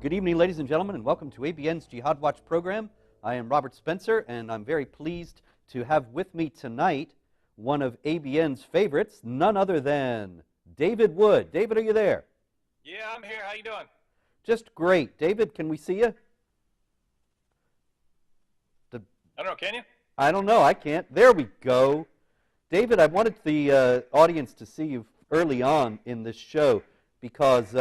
Good evening, ladies and gentlemen, and welcome to ABN's Jihad Watch program. I am Robert Spencer, and I'm very pleased to have with me tonight one of ABN's favorites, none other than David Wood. David, are you there? Yeah, I'm here. How you doing? Just great. David, can we see you? I don't know, can you? I don't know. I can't. There we go. David, I wanted the audience to see you early on in this show because,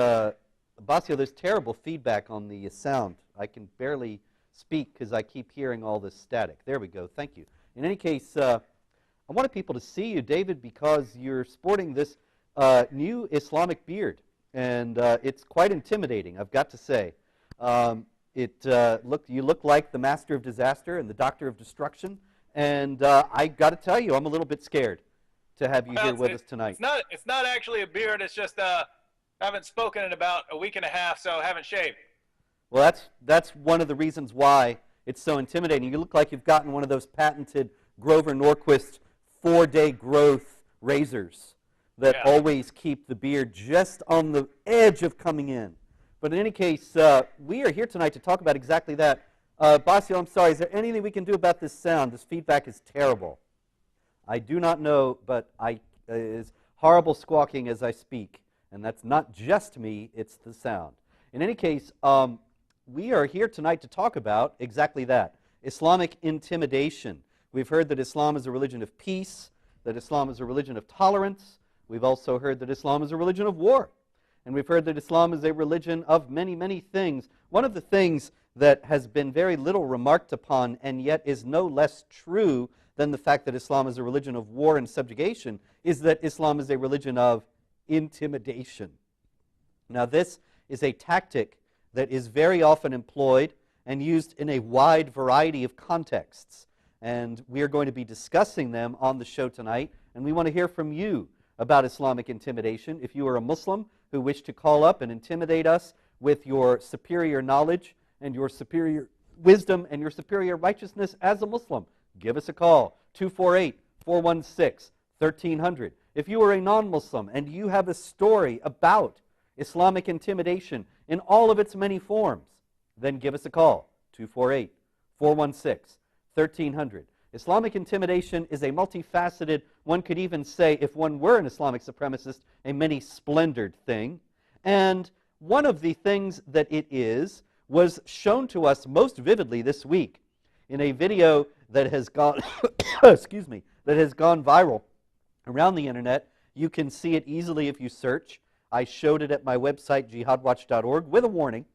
Basio, there's terrible feedback on the sound. I can barely speak because I keep hearing all this static. There we go. Thank you. In any case, I wanted people to see you, David, because you're sporting this new Islamic beard, and it's quite intimidating, I've got to say. You look like the master of disaster and the doctor of destruction, and I got to tell you, I'm a little bit scared to have you here with us tonight. It's not actually a beard. It's just I haven't spoken in about a week and a half, so I haven't shaved. Well, that's one of the reasons why it's so intimidating. You look like you've gotten one of those patented Grover Norquist 4-day growth razors that always keep the beard just on the edge of coming in. But in any case, we are here tonight to talk about exactly that. Basio, I'm sorry, is there anything we can do about this sound? This feedback is terrible. I do not know, but is horrible squawking as I speak. And that's not just me, it's the sound. In any case, we are here tonight to talk about exactly that, Islamic intimidation. We've heard that Islam is a religion of peace, that Islam is a religion of tolerance. We've also heard that Islam is a religion of war. And we've heard that Islam is a religion of many, many things. One of the things that has been very little remarked upon and yet is no less true than the fact that Islam is a religion of war and subjugation is that Islam is a religion of intimidation. Now, this is a tactic that is very often employed and used in a wide variety of contexts. And we are going to be discussing them on the show tonight. And we want to hear from you about Islamic intimidation. If you are a Muslim who wish to call up and intimidate us with your superior knowledge and your superior wisdom and your superior righteousness as a Muslim, give us a call, 248-416-1300. If you are a non-Muslim and you have a story about Islamic intimidation in all of its many forms, then give us a call, 248-416-1300. Islamic intimidation is a multifaceted, one could even say, if one were an Islamic supremacist, a many-splendored thing. And one of the things that it is was shown to us most vividly this week in a video that has gone, excuse me, that has gone viral around the internet. You can see it easily if you search. I showed it at my website, jihadwatch.org, with a warning.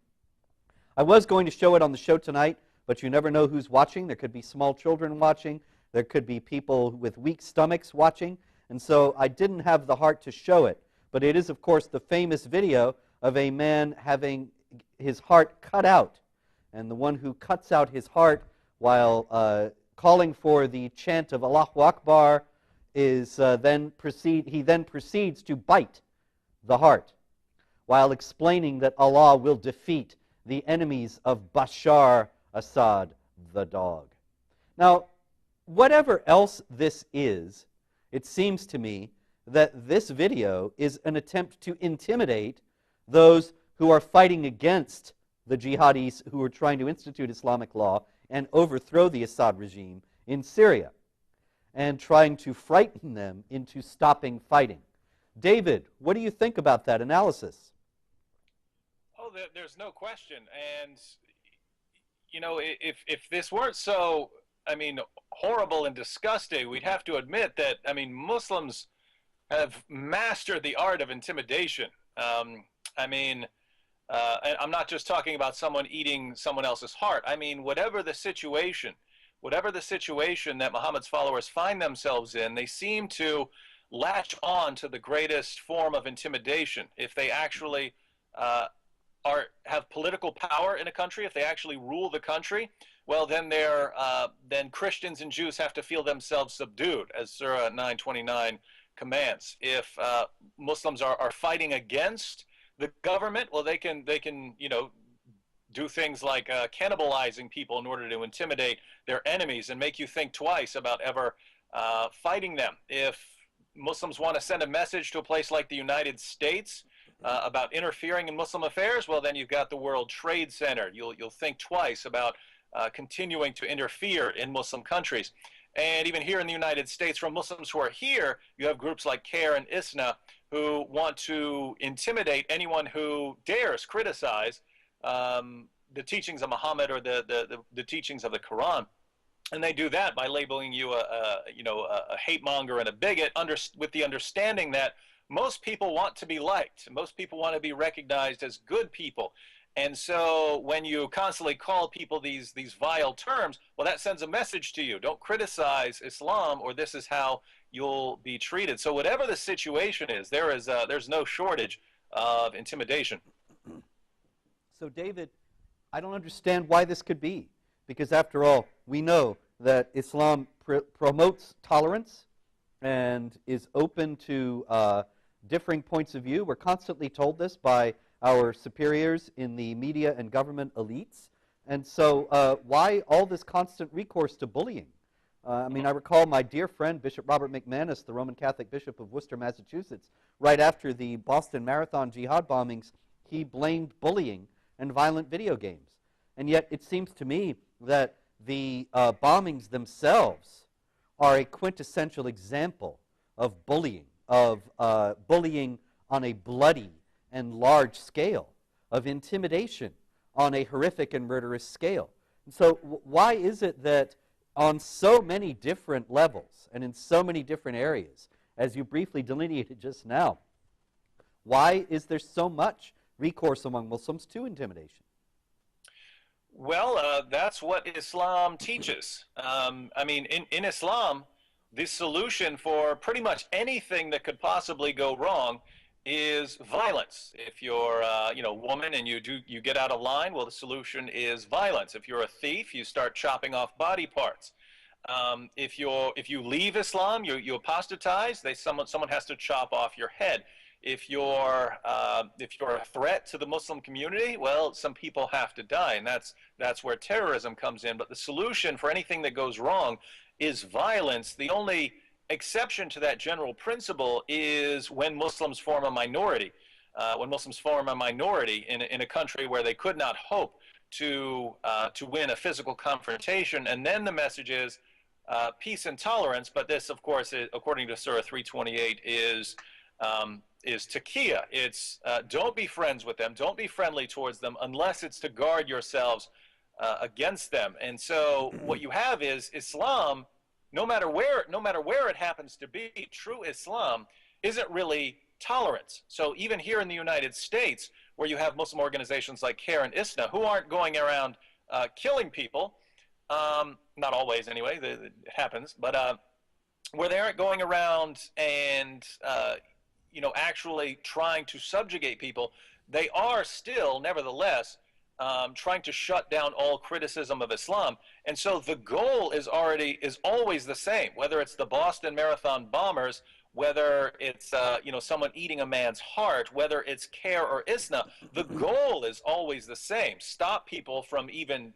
I was going to show it on the show tonight, but you never know who's watching. There could be small children watching. There could be people with weak stomachs watching. And so I didn't have the heart to show it. But it is, of course, the famous video of a man having his heart cut out. And the one who cuts out his heart while calling for the chant of Allahu Akbar is then proceeds to bite the heart while explaining that Allah will defeat the enemies of Bashar Assad, the dog. Now, whatever else this is, it seems to me that this video is an attempt to intimidate those who are fighting against the jihadis who are trying to institute Islamic law and overthrow the Assad regime in Syria, and trying to frighten them into stopping fighting. David, what do you think about that analysis? Oh, there's no question. And, you know, if this weren't so, horrible and disgusting, we'd have to admit that, Muslims have mastered the art of intimidation. And I'm not just talking about someone eating someone else's heart. Whatever the situation that Muhammad's followers find themselves in, they seem to latch on to the greatest form of intimidation. If they actually have political power in a country, if they actually rule the country, well, then then Christians and Jews have to feel themselves subdued, as Surah 929 commands. If Muslims are fighting against the government, well, they can do things like cannibalizing people in order to intimidate their enemies and make you think twice about ever fighting them. If Muslims want to send a message to a place like the United States, about interfering in Muslim affairs, well, then you've got the World Trade Center. You'll think twice about continuing to interfere in Muslim countries. And even here in the United States, from Muslims who are here, you have groups like CARE and ISNA who want to intimidate anyone who dares criticize the teachings of Muhammad or the teachings of the Quran. And they do that by labeling you a hate monger and a bigot, with the understanding that most people want to be liked. Most people want to be recognized as good people. And so when you constantly call people these vile terms, well, that sends a message to you. Don't criticize Islam, or this is how you'll be treated. So whatever the situation is, there's no shortage of intimidation. So David, I don't understand why this could be, because after all, we know that Islam promotes tolerance and is open to differing points of view. We're constantly told this by our superiors in the media and government elites. And so why all this constant recourse to bullying? I mean, I recall my dear friend, Bishop Robert McManus, the Roman Catholic Bishop of Worcester, Massachusetts, right after the Boston Marathon jihad bombings, he blamed bullying and violent video games. And yet it seems to me that the bombings themselves are a quintessential example of bullying on a bloody and large scale, of intimidation on a horrific and murderous scale. And so why is it that on so many different levels and in so many different areas, as you briefly delineated just now, why is there so much recourse among Muslims to intimidation? Well, that's what Islam teaches. I mean, in Islam, the solution for pretty much anything that could possibly go wrong is violence. If you're a woman and you get out of line, well, the solution is violence. If you're a thief, you start chopping off body parts. If you leave Islam, you apostatize, someone has to chop off your head. If you're a threat to the Muslim community, well, some people have to die, and that's where terrorism comes in. But the solution for anything that goes wrong is violence. The only exception to that general principle is when Muslims form a minority. When Muslims form a minority in a country where they could not hope to win a physical confrontation, and then the message is peace and tolerance. But this, of course, according to Surah 328, is taqiyya. It's don't be friends with them, don't be friendly towards them, unless it's to guard yourselves against them. And so what you have is Islam. No matter where it happens to be, true Islam isn't really tolerance. So even here in the United States, where you have Muslim organizations like CARE and ISNA, who aren't going around killing people, not always anyway, it happens, but where they aren't going around and actually trying to subjugate people, they are still, nevertheless, trying to shut down all criticism of Islam. And so the goal is always the same, whether it's the Boston Marathon bombers, whether it's someone eating a man's heart, whether it's CARE or ISNA, the goal is always the same. Stop people from even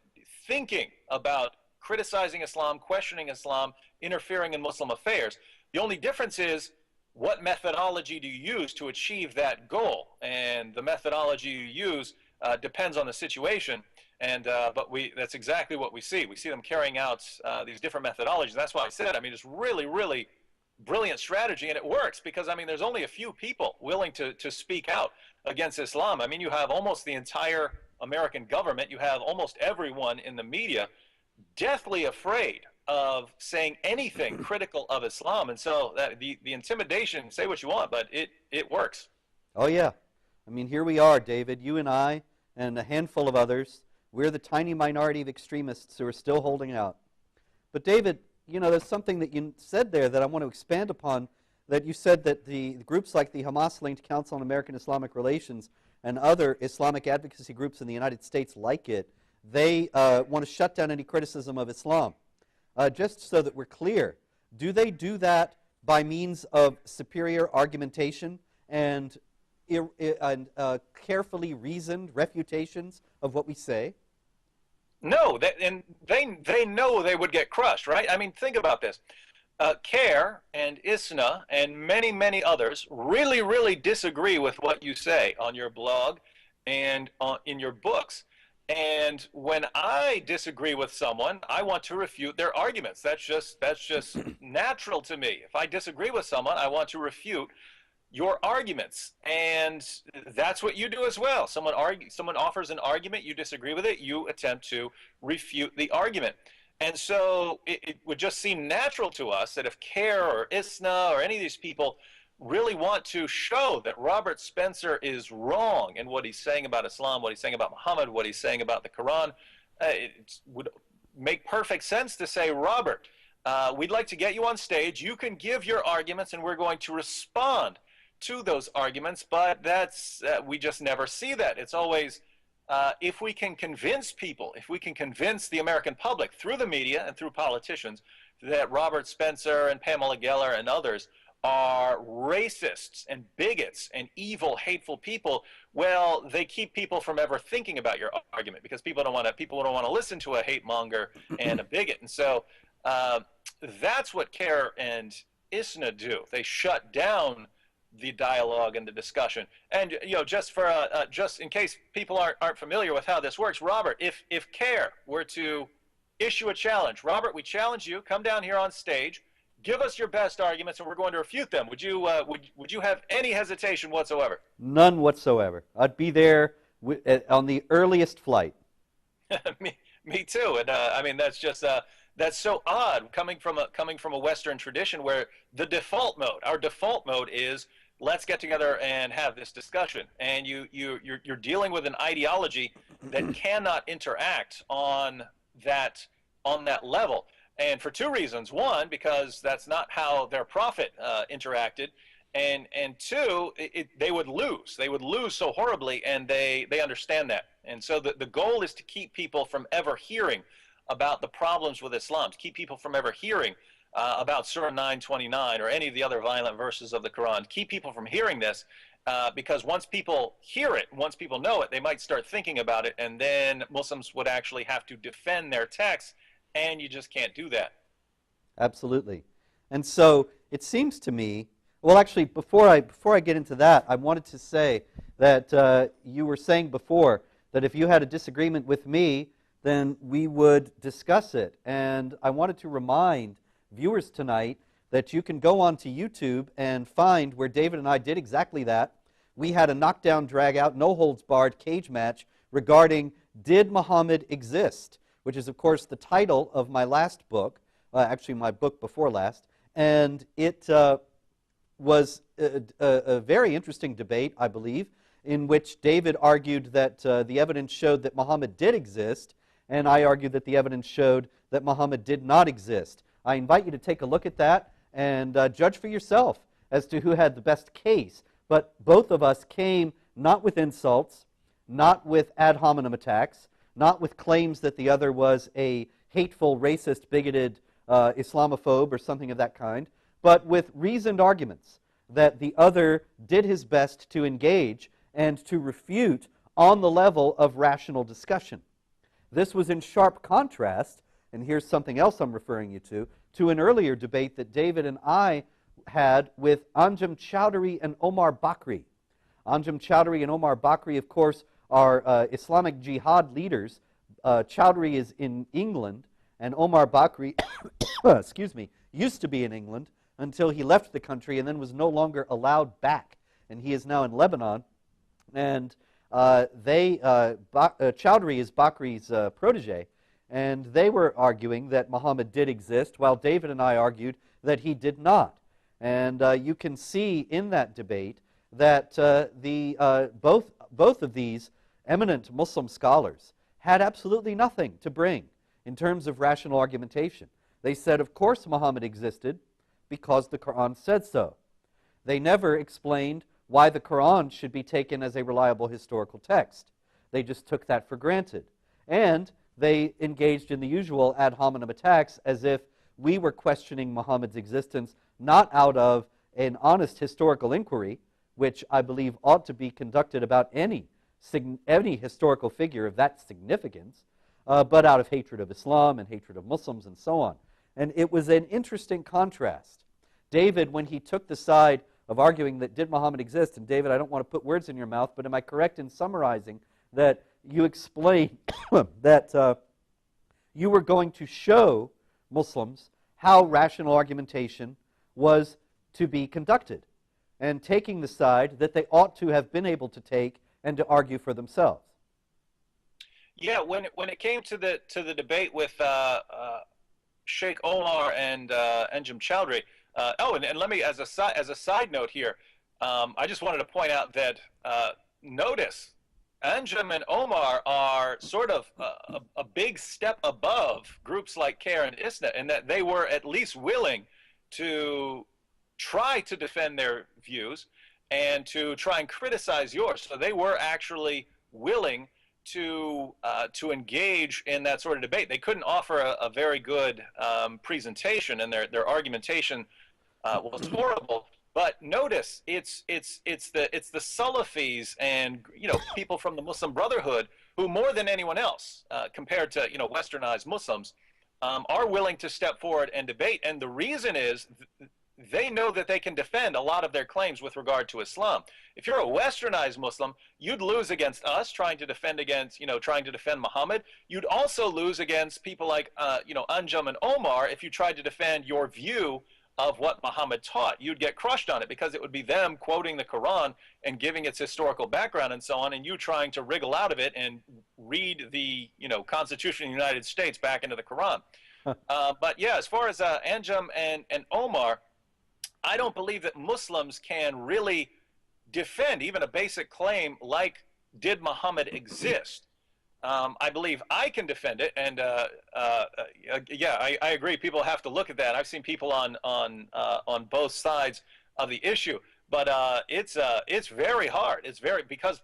thinking about criticizing Islam, questioning Islam, interfering in Muslim affairs. The only difference is, what methodology do you use to achieve that goal? And the methodology you use depends on the situation, but that's exactly what we see. We see them carrying out these different methodologies. That's why I said, I mean, it's really, really brilliant strategy, and it works because, I mean, there's only a few people willing to speak out against Islam. I mean, you have almost the entire American government, you have almost everyone in the media deathly afraid of saying anything critical of Islam. And so the intimidation, say what you want, but it works. Oh, yeah. I mean, here we are, David, you and I, and a handful of others. We're the tiny minority of extremists who are still holding out. But David, there's something that you said there that I want to expand upon, that you said that the groups like the Hamas-linked Council on American Islamic Relations and other Islamic advocacy groups in the United States like it, they want to shut down any criticism of Islam. Just so that we're clear, do they do that by means of superior argumentation and carefully reasoned refutations of what we say? No, and they know they would get crushed, right? I mean, think about this. CARE and ISNA and many, many others really, really disagree with what you say on your blog and in your books. And when I disagree with someone, I want to refute their arguments. That's just natural to me. If I disagree with someone, I want to refute your arguments, and that's what you do as well. Someone offers an argument, you disagree with it, you attempt to refute the argument. And so it would just seem natural to us that if CARE or ISNA or any of these people really want to show that Robert Spencer is wrong in what he's saying about Islam, what he's saying about Muhammad, what he's saying about the Quran, it would make perfect sense to say, Robert, we'd like to get you on stage. You can give your arguments, and we're going to respond to those arguments. But we just never see that. It's always if we can convince people, if we can convince the American public through the media and through politicians that Robert Spencer and Pamela Geller and others are racists and bigots and evil, hateful people, well, they keep people from ever thinking about your argument, because people don't want to listen to a hate monger and a bigot. And so that's what CARE and ISNA do. They shut down the dialogue and the discussion. And just in case people aren't familiar with how this works, Robert, if CARE were to issue a challenge, Robert, we challenge you, come down here on stage, give us your best arguments, and we're going to refute them. Would you have any hesitation whatsoever? None whatsoever. I'd be there on the earliest flight. Me too. And I mean, that's so odd coming from a Western tradition where our default mode is, let's get together and have this discussion. And you're dealing with an ideology that cannot interact on that level. And for two reasons. One, because that's not how their prophet interacted. And two, they would lose. They would lose so horribly, and they understand that. And so the goal is to keep people from ever hearing about the problems with Islam, to keep people from ever hearing about Surah 929 or any of the other violent verses of the Quran, keep people from hearing this, because once people hear it, once people know it, they might start thinking about it, and then Muslims would actually have to defend their texts, and you just can't do that. Absolutely. And so it seems to me, well, actually, before I get into that, I wanted to say that you were saying before that if you had a disagreement with me, then we would discuss it. And I wanted to remind viewers tonight that you can go onto YouTube and find where David and I did exactly that. We had a knockdown, drag-out, no-holds-barred cage match regarding Did Muhammad Exist?, which is, of course, the title of my last book, actually my book before last. And it was a very interesting debate, I believe, in which David argued that the evidence showed that Muhammad did exist, and I argued that the evidence showed that Muhammad did not exist. I invite you to take a look at that and judge for yourself as to who had the best case. But both of us came not with insults, not with ad hominem attacks, not with claims that the other was a hateful, racist, bigoted Islamophobe or something of that kind, but with reasoned arguments that the other did his best to engage and to refute on the level of rational discussion. This was in sharp contrast, and here's something else I'm referring you to an earlier debate that David and I had with Anjem Choudhury and Omar Bakri. Anjem Choudhury and Omar Bakri, of course, are Islamic Jihad leaders. Choudhury is in England, and Omar Bakri, used to be in England until he left the country and then was no longer allowed back. And he is now in Lebanon. And Choudhury is Bakri's protege, and they were arguing that Muhammad did exist, while David and I argued that he did not. And you can see in that debate that both of these eminent Muslim scholars had absolutely nothing to bring in terms of rational argumentation. They said, of course Muhammad existed because the Quran said so. They never explained why the Quran should be taken as a reliable historical text. They just took that for granted. And they engaged in the usual ad hominem attacks as if we were questioning Muhammad's existence not out of an honest historical inquiry, which I believe ought to be conducted about any historical figure of that significance, but out of hatred of Islam and hatred of Muslims and so on. And it was an interesting contrast. David, when he took the side of arguing that did Muhammad exist, and David, I don't want to put words in your mouth, but am I correct in summarizing that you explained that you were going to show Muslims how rational argumentation was to be conducted, and taking the side that they ought to have been able to take and to argue for themselves? Yeah, when it came to the debate with Sheikh Omar and Anjem Chowdhury. And let me, as a side note here, I just wanted to point out that notice Anjem and Omar are sort of a big step above groups like CAIR and ISNA, in that they were at least willing to try to defend their views and to try and criticize yours. So they were actually willing to engage in that sort of debate. They couldn't offer a very good presentation, and their argumentation was horrible. But notice it's the Salafis and people from the Muslim Brotherhood who, more than anyone else, compared to westernized Muslims, are willing to step forward and debate. And the reason is they know that they can defend a lot of their claims with regard to Islam. If you're a westernized Muslim, you'd lose against us trying to defend against, trying to defend Muhammad. You'd also lose against people like, Anjem and Omar if you tried to defend your view of what Muhammad taught. You'd get crushed on it because it would be them quoting the Quran and giving its historical background and so on, and you trying to wriggle out of it and read the, Constitution of the United States back into the Quran. But yeah, as far as Anjem and Omar, I don't believe that Muslims can really defend even a basic claim like, did Muhammad exist? I believe I can defend it, and yeah, I agree. People have to look at that. I've seen people on both sides of the issue, but it's very hard. It's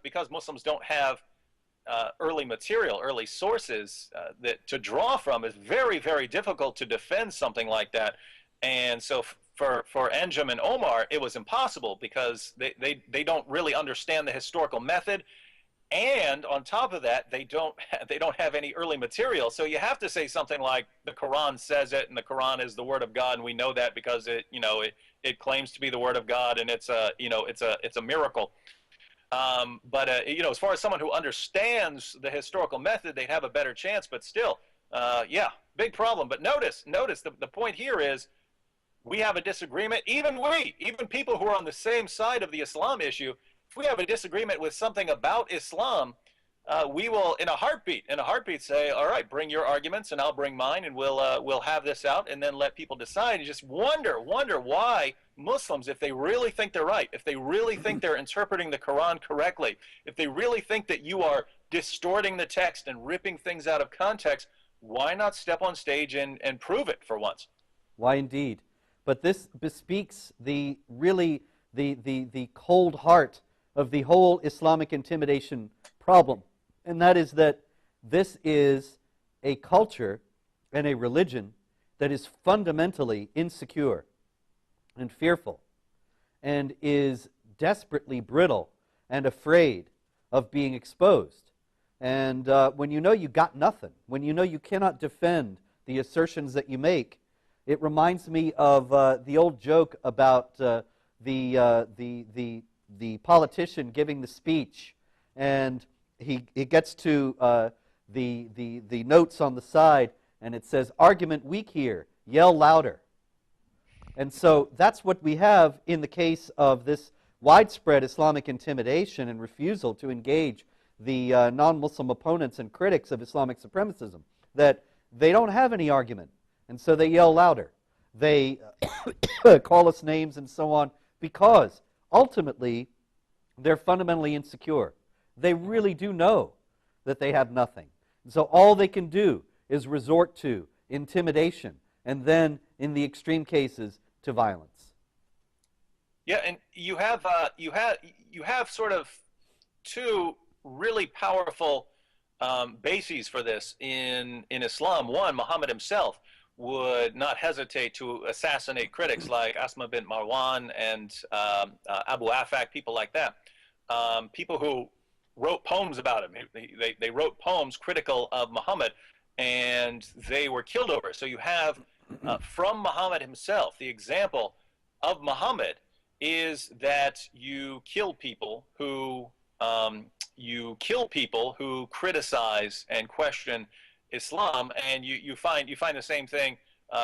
because Muslims don't have early material, early sources that to draw from. Is very, very difficult to defend something like that, and so. For Anjem and Omar, it was impossible because they don't really understand the historical method, and on top of that, they don't have any early material. So you have to say something like the Quran says it, and the Quran is the word of God, and we know that because it claims to be the word of God, and it's a miracle. But as far as someone who understands the historical method, they'd have a better chance. But still, yeah, big problem. But notice the point here is, we have a disagreement, even people who are on the same side of the Islam issue, if we have a disagreement with something about Islam, we will, in a heartbeat say, all right, bring your arguments and I'll bring mine, and we'll have this out, and then let people decide. And just wonder why Muslims, if they really think they're right, if they really think they're interpreting the Quran correctly, if they really think that you are distorting the text and ripping things out of context, why not step on stage and prove it for once? Why indeed. But this bespeaks the cold heart of the whole Islamic intimidation problem. And that is that this is a culture and a religion that is fundamentally insecure and fearful, and is desperately brittle and afraid of being exposed. And when you know you got nothing, when you know you cannot defend the assertions that you make, it reminds me of the old joke about the politician giving the speech, and he gets to the notes on the side, and it says, "Argument weak here, yell louder." And so that's what we have in the case of this widespread Islamic intimidation and refusal to engage the non-Muslim opponents and critics of Islamic supremacism, that they don't have any argument. And so they yell louder. They call us names and so on, because ultimately they're fundamentally insecure. They really do know that they have nothing. And so all they can do is resort to intimidation, and then, in the extreme cases, to violence. Yeah, and you have sort of two really powerful bases for this in Islam. One, Muhammad himself would not hesitate to assassinate critics like Asma bint Marwan and Abu Afak, people like that. People who wrote poems about him. They wrote poems critical of Muhammad, and they were killed over. So you have from Muhammad himself. The example of Muhammad is that you kill people who criticize and question Islam, and you find the same thing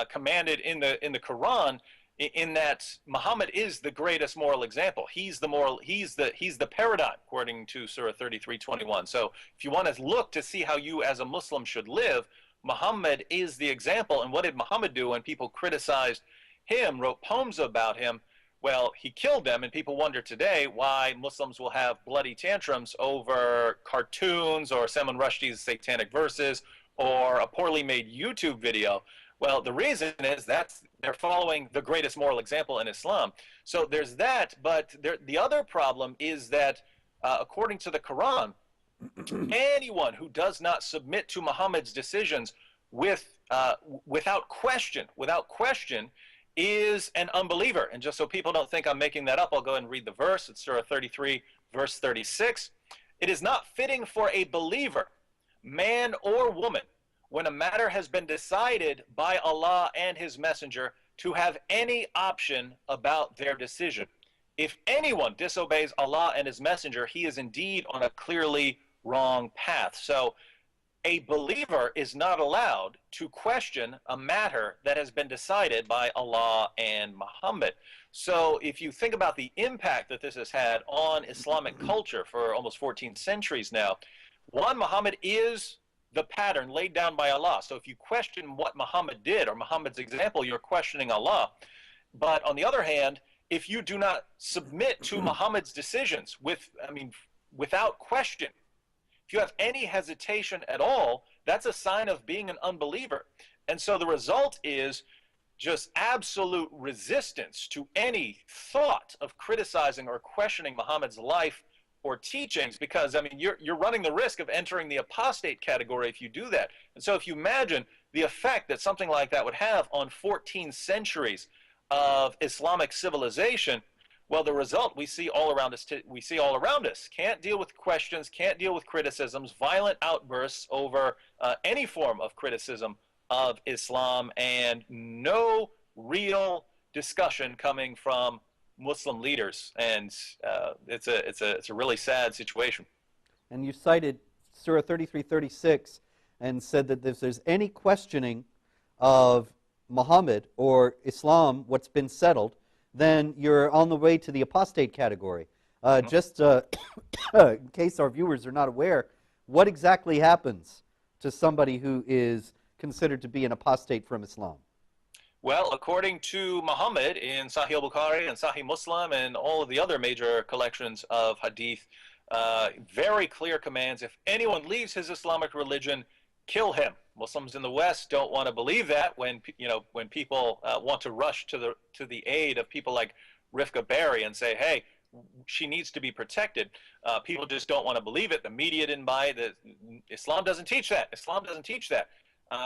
commanded in the Quran, in that Muhammad is the greatest moral example. He's the paradigm, according to Surah 33:21. So if you want to look to see how you as a Muslim should live, Muhammad is the example. And what did Muhammad do when people criticized him, wrote poems about him? Well, he killed them, and people wonder today why Muslims will have bloody tantrums over cartoons or Salman Rushdie's satanic verses or a poorly made YouTube video. Well, the reason is they're following the greatest moral example in Islam. So there's that, but the other problem is that according to the Quran, anyone who does not submit to Muhammad's decisions without question, is an unbeliever. And just so people don't think I'm making that up, I'll go ahead and read the verse. It's Surah 33, verse 36. It is not fitting for a believer, man or woman, when a matter has been decided by Allah and His Messenger, to have any option about their decision. If anyone disobeys Allah and His Messenger, he is indeed on a clearly wrong path. So a believer is not allowed to question a matter that has been decided by Allah and Muhammad. So if you think about the impact that this has had on Islamic culture for almost 14 centuries now, one, Muhammad is the pattern laid down by Allah. So if you question what Muhammad did or Muhammad's example, you're questioning Allah. But on the other hand, if you do not submit to Muhammad's decisions without question, if you have any hesitation at all, that's a sign of being an unbeliever. And so the result is just absolute resistance to any thought of criticizing or questioning Muhammad's life or teachings, because you're running the risk of entering the apostate category if you do that. And so if you imagine the effect that something like that would have on 14 centuries of Islamic civilization, well, the result we see all around us. Can't deal with questions, can't deal with criticisms, violent outbursts over any form of criticism of Islam, and no real discussion coming from Muslim leaders. And it's a really sad situation. And you cited Surah 33:36 and said that if there's any questioning of Muhammad or Islam, what's been settled, then you're on the way to the apostate category. Just in case our viewers are not aware, what exactly happens to somebody who is considered to be an apostate from Islam? Well, according to Muhammad in Sahih al-Bukhari and Sahih Muslim and all of the other major collections of hadith, very clear commands: if anyone leaves his Islamic religion, kill him. Muslims in the West don't want to believe that when people want to rush to the aid of people like Rifka Berry and say, hey, she needs to be protected. People just don't want to believe it. The media didn't buy it. Islam doesn't teach that. Islam doesn't teach that.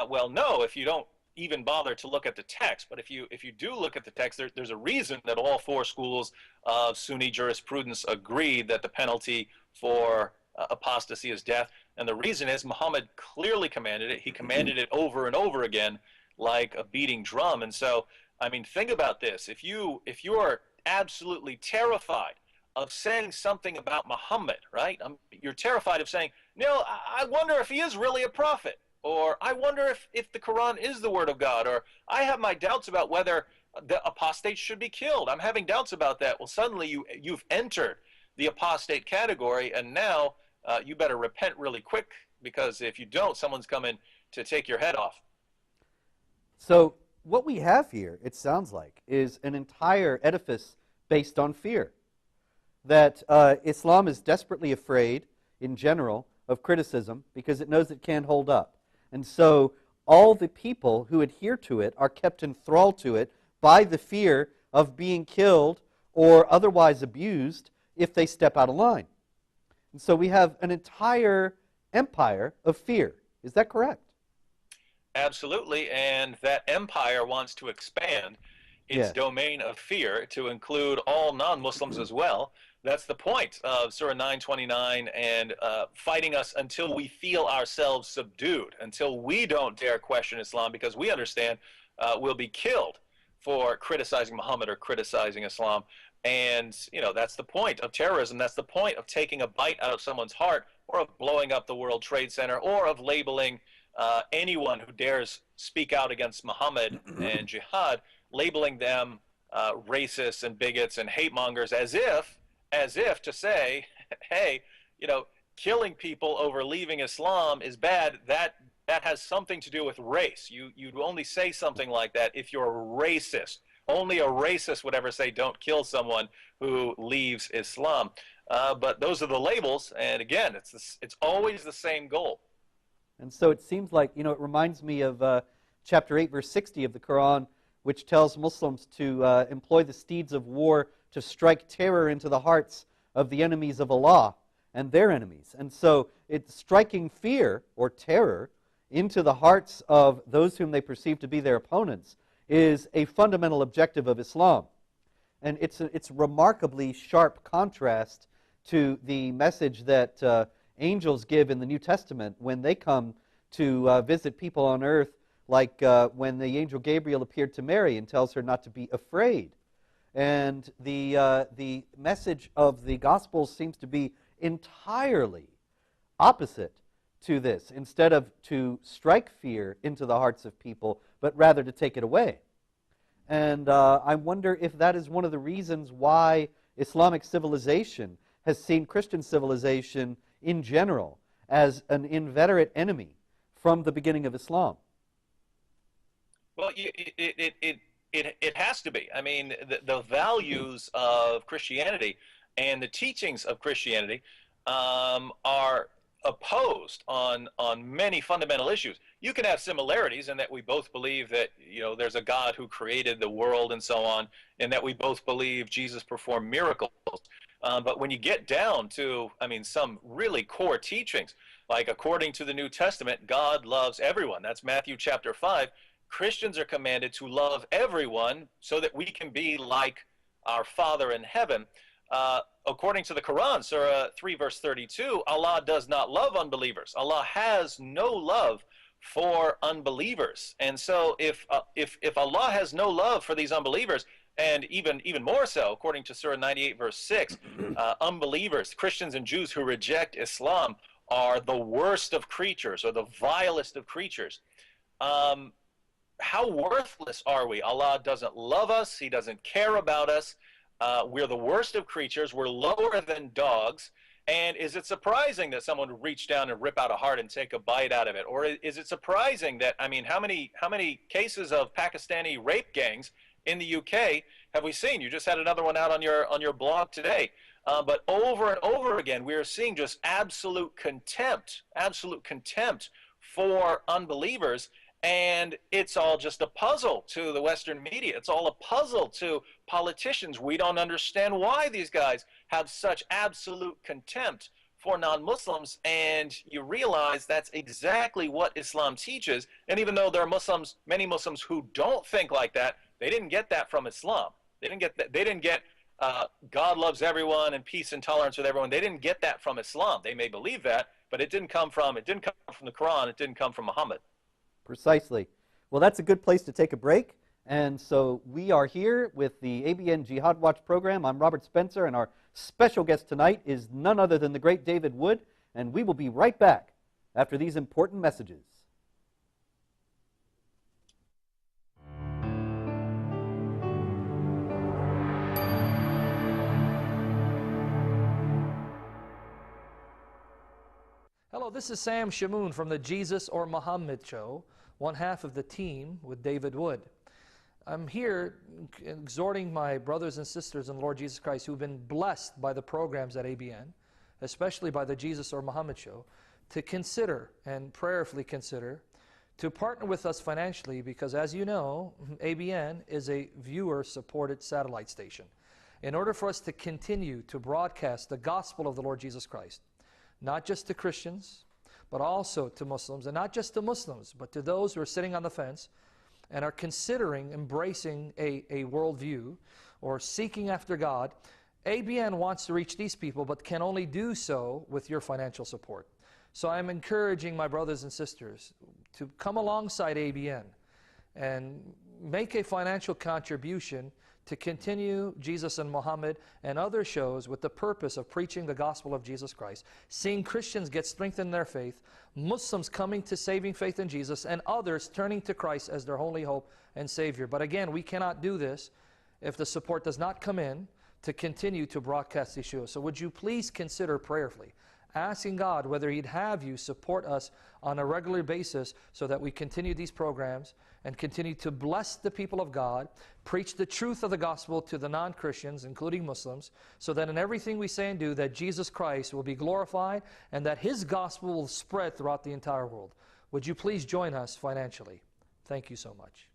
Well, no, if you don't even bother to look at the text. But if you do look at the text, there's a reason that all four schools of Sunni jurisprudence agree that the penalty for apostasy is death. And the reason is Muhammad clearly commanded it. He commanded it over and over again like a beating drum. And so, think about this. If you are absolutely terrified of saying something about Muhammad, right? You're terrified of saying, no, I wonder if he is really a prophet. Or I wonder if the Quran is the word of God. Or I have my doubts about whether the apostates should be killed. I'm having doubts about that. Well, suddenly you've entered the apostate category, and now you better repent really quick, because if you don't, someone's coming to take your head off. So what we have here, it sounds like, is an entire edifice based on fear. That Islam is desperately afraid, in general, of criticism because it knows it can't hold up. And so all the people who adhere to it are kept enthralled to it by the fear of being killed or otherwise abused if they step out of line. And so we have an entire empire of fear. Is that correct? Absolutely, and that empire wants to expand its domain of fear to include all non-Muslims as well. That's the point of Surah 929, and fighting us until we feel ourselves subdued, until we don't dare question Islam, because we understand will be killed for criticizing Muhammad or criticizing Islam. And, you know, that's the point of terrorism. That's the point of taking a bite out of someone's heart, or of blowing up the World Trade Center, or of labeling anyone who dares speak out against Muhammad and jihad, labeling them racists and bigots and hate mongers, as if to say, hey, you know, killing people over leaving Islam is bad. That has something to do with race. You'd only say something like that if you're a racist. Only a racist would ever say don't kill someone who leaves Islam. But those are the labels, and again, it's always the same goal. And so it seems like, you know, it reminds me of chapter 8, verse 60 of the Quran, which tells Muslims to employ the steeds of war to strike terror into the hearts of the enemies of Allah and their enemies. And so it's striking fear or terror into the hearts of those whom they perceive to be their opponents is a fundamental objective of Islam. And it's remarkably sharp contrast to the message that angels give in the New Testament when they come to visit people on earth, like when the angel Gabriel appeared to Mary and tells her not to be afraid. And the message of the Gospels seems to be entirely opposite to this. Instead of to strike fear into the hearts of people, but rather to take it away. And I wonder if that is one of the reasons why Islamic civilization has seen Christian civilization in general as an inveterate enemy from the beginning of Islam. Well, it has to be. I mean, the values of Christianity and the teachings of Christianity are opposed on many fundamental issues. You can have similarities in that we both believe that, you know, there's a God who created the world and so on, and that we both believe Jesus performed miracles. But when you get down to, I mean, some really core teachings, like according to the New Testament, God loves everyone. That's Matthew chapter 5. Christians are commanded to love everyone so that we can be like our Father in heaven. According to the Quran, Surah 3, verse 32, Allah does not love unbelievers. Allah has no love for unbelievers. And so if Allah has no love for these unbelievers, and even more so, according to Surah 98, verse 6, unbelievers, Christians and Jews who reject Islam are the worst of creatures, or the vilest of creatures. How worthless are we? Allah doesn't love us. He doesn't care about us. We're the worst of creatures. We're lower than dogs. And is it surprising that someone would reach down and rip out a heart and take a bite out of it? Or is it surprising that, I mean, how many cases of Pakistani rape gangs in the UK have we seen? You just had another one out on your blog today. But over and over again, we are seeing just absolute contempt for unbelievers. And it's all just a puzzle to the Western media. It's all a puzzle to politicians. We don't understand why these guys have such absolute contempt for non-Muslims. And you realize that's exactly what Islam teaches. And even though there are Muslims, many Muslims who don't think like that, they didn't get that from Islam. They didn't get that. They didn't get God loves everyone and peace and tolerance with everyone. They didn't get that from Islam. They may believe that, but it didn't come from the Quran. It didn't come from Muhammad. Precisely. Well, that's a good place to take a break. And so we are here with the ABN Jihad Watch program. I'm Robert Spencer, and our special guest tonight is none other than the great David Wood. And we will be right back after these important messages. Hello, this is Sam Shamoon from the Jesus or Muhammad Show, one half of the team with David Wood. I'm here exhorting my brothers and sisters in Lord Jesus Christ who've been blessed by the programs at ABN, especially by the Jesus or Muhammad Show, to consider and prayerfully consider to partner with us financially, because as you know, ABN is a viewer-supported satellite station. In order for us to continue to broadcast the gospel of the Lord Jesus Christ, not just to Christians, but also to Muslims, and not just to Muslims, but to those who are sitting on the fence and are considering embracing a worldview or seeking after God. ABN wants to reach these people, but can only do so with your financial support. So I'm encouraging my brothers and sisters to come alongside ABN and make a financial contribution to continue Jesus and Muhammad and other shows with the purpose of preaching the gospel of Jesus Christ, seeing Christians get strengthened in their faith, Muslims coming to saving faith in Jesus, and others turning to Christ as their only hope and Savior. But again, we cannot do this if the support does not come in to continue to broadcast these shows. So would you please consider prayerfully asking God whether He'd have you support us on a regular basis so that we continue these programs and continue to bless the people of God, preach the truth of the gospel to the non-Christians, including Muslims, so that in everything we say and do, that Jesus Christ will be glorified and that His gospel will spread throughout the entire world. Would you please join us financially? Thank you so much.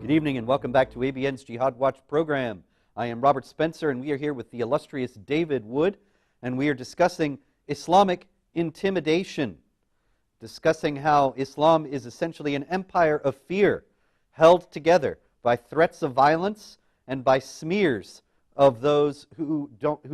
Good evening and welcome back to ABN's Jihad Watch program. I am Robert Spencer and we are here with the illustrious David Wood, and we are discussing Islamic intimidation, discussing how Islam is essentially an empire of fear held together by threats of violence and by smears of those who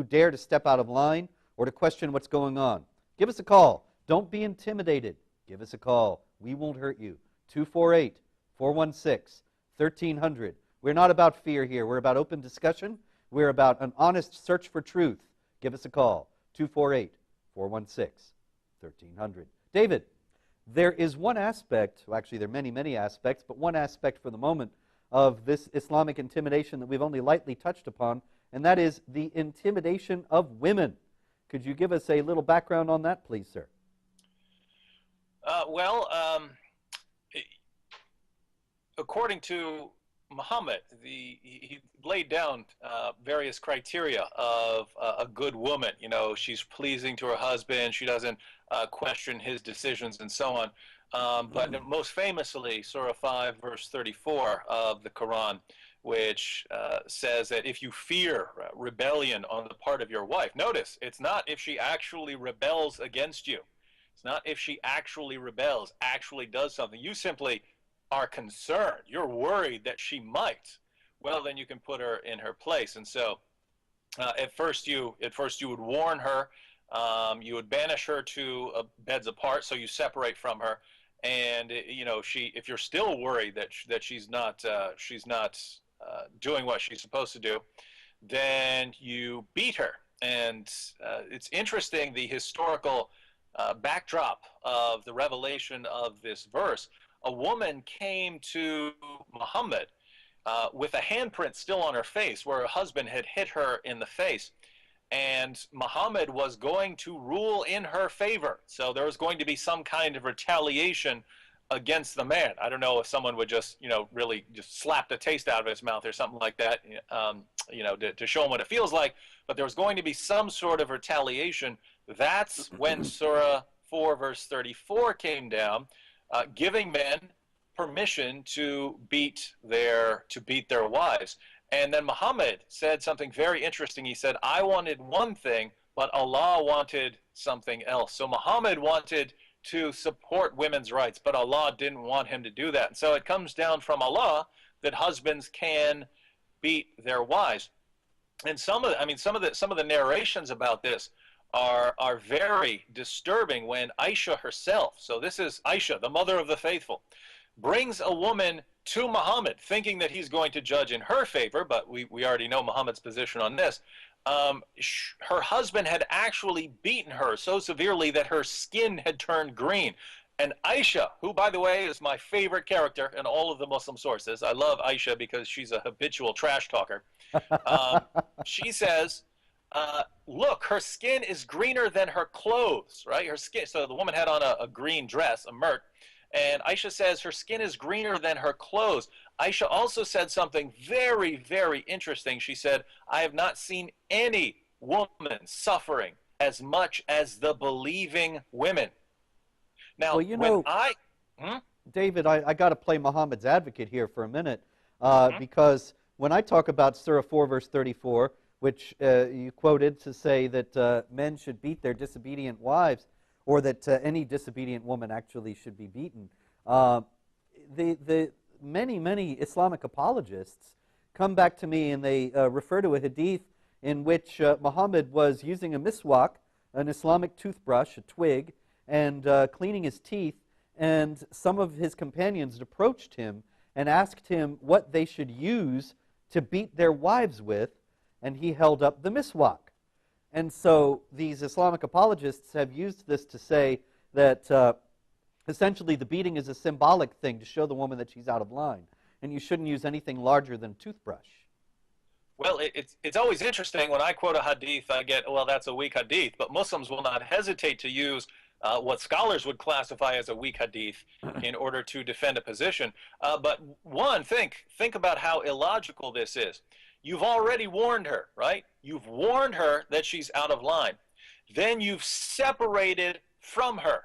dare to step out of line or to question what's going on. Give us a call. Don't be intimidated. Give us a call. We won't hurt you. 248-416-1300. We're not about fear here. We're about open discussion. We're about an honest search for truth. Give us a call. 248-416-1300. David, there is one aspect, well, actually there are many, many aspects, but one aspect for the moment of this Islamic intimidation that we've only lightly touched upon, and that is the intimidation of women. Could you give us a little background on that, please, sir? According to Muhammad, he laid down various criteria of a good woman. You know, she's pleasing to her husband, she doesn't question his decisions, and so on. But most famously, Surah 5, verse 34 of the Quran, which says that if you fear rebellion on the part of your wife, notice, it's not if she actually rebels against you. It's not if she actually rebels, actually does something. You simply are concerned. You're worried that she might. Well, then you can put her in her place. And so at first you would warn her. You would banish her to beds apart, so you separate from her. And you know, if you're still worried that she's not doing what she's supposed to do, then you beat her. And it's interesting, the historical backdrop of the revelation of this verse, a woman came to Muhammad with a handprint still on her face where her husband had hit her in the face. And Muhammad was going to rule in her favor. So there was going to be some kind of retaliation against the man. I don't know if someone would just, really just slap the taste out of his mouth or something like that, to show him what it feels like. But there was going to be some sort of retaliation. That's when Surah 4, verse 34 came down, giving men permission to beat their wives. And then Muhammad said something very interesting. He said, I wanted one thing, but Allah wanted something else. So Muhammad wanted to support women's rights, but Allah didn't want him to do that. And so it comes down from Allah that husbands can beat their wives. And some of the narrations about this are very disturbing. When Aisha herself, so this is Aisha, the mother of the faithful, brings a woman to Muhammad thinking that he's going to judge in her favor, but we already know Muhammad's position on this. Her husband had actually beaten her so severely that her skin had turned green. And Aisha, who, by the way, is my favorite character in all of the Muslim sources. I love Aisha because she's a habitual trash talker. She says, look, her skin is greener than her clothes, right? Her skin. So the woman had on a green dress, a murt. And Aisha says her skin is greener than her clothes. Aisha also said something very, very interesting. She said, I have not seen any woman suffering as much as the believing women. Now, David, I got to play Muhammad's advocate here for a minute, because when I talk about Surah 4, verse 34, which you quoted to say that men should beat their disobedient wives, or that any disobedient woman actually should be beaten. The many Islamic apologists come back to me and they refer to a hadith in which Muhammad was using a miswak, an Islamic toothbrush, a twig, and cleaning his teeth, and some of his companions approached him and asked him what they should use to beat their wives with, and he held up the miswak. And so these Islamic apologists have used this to say that essentially the beating is a symbolic thing to show the woman that she's out of line, and you shouldn't use anything larger than a toothbrush. Well, it's always interesting when I quote a hadith, I get, well, that's a weak hadith, but Muslims will not hesitate to use what scholars would classify as a weak hadith in order to defend a position. But one, think about how illogical this is. You've already warned her, right? You've warned her that she's out of line. Then you've separated from her.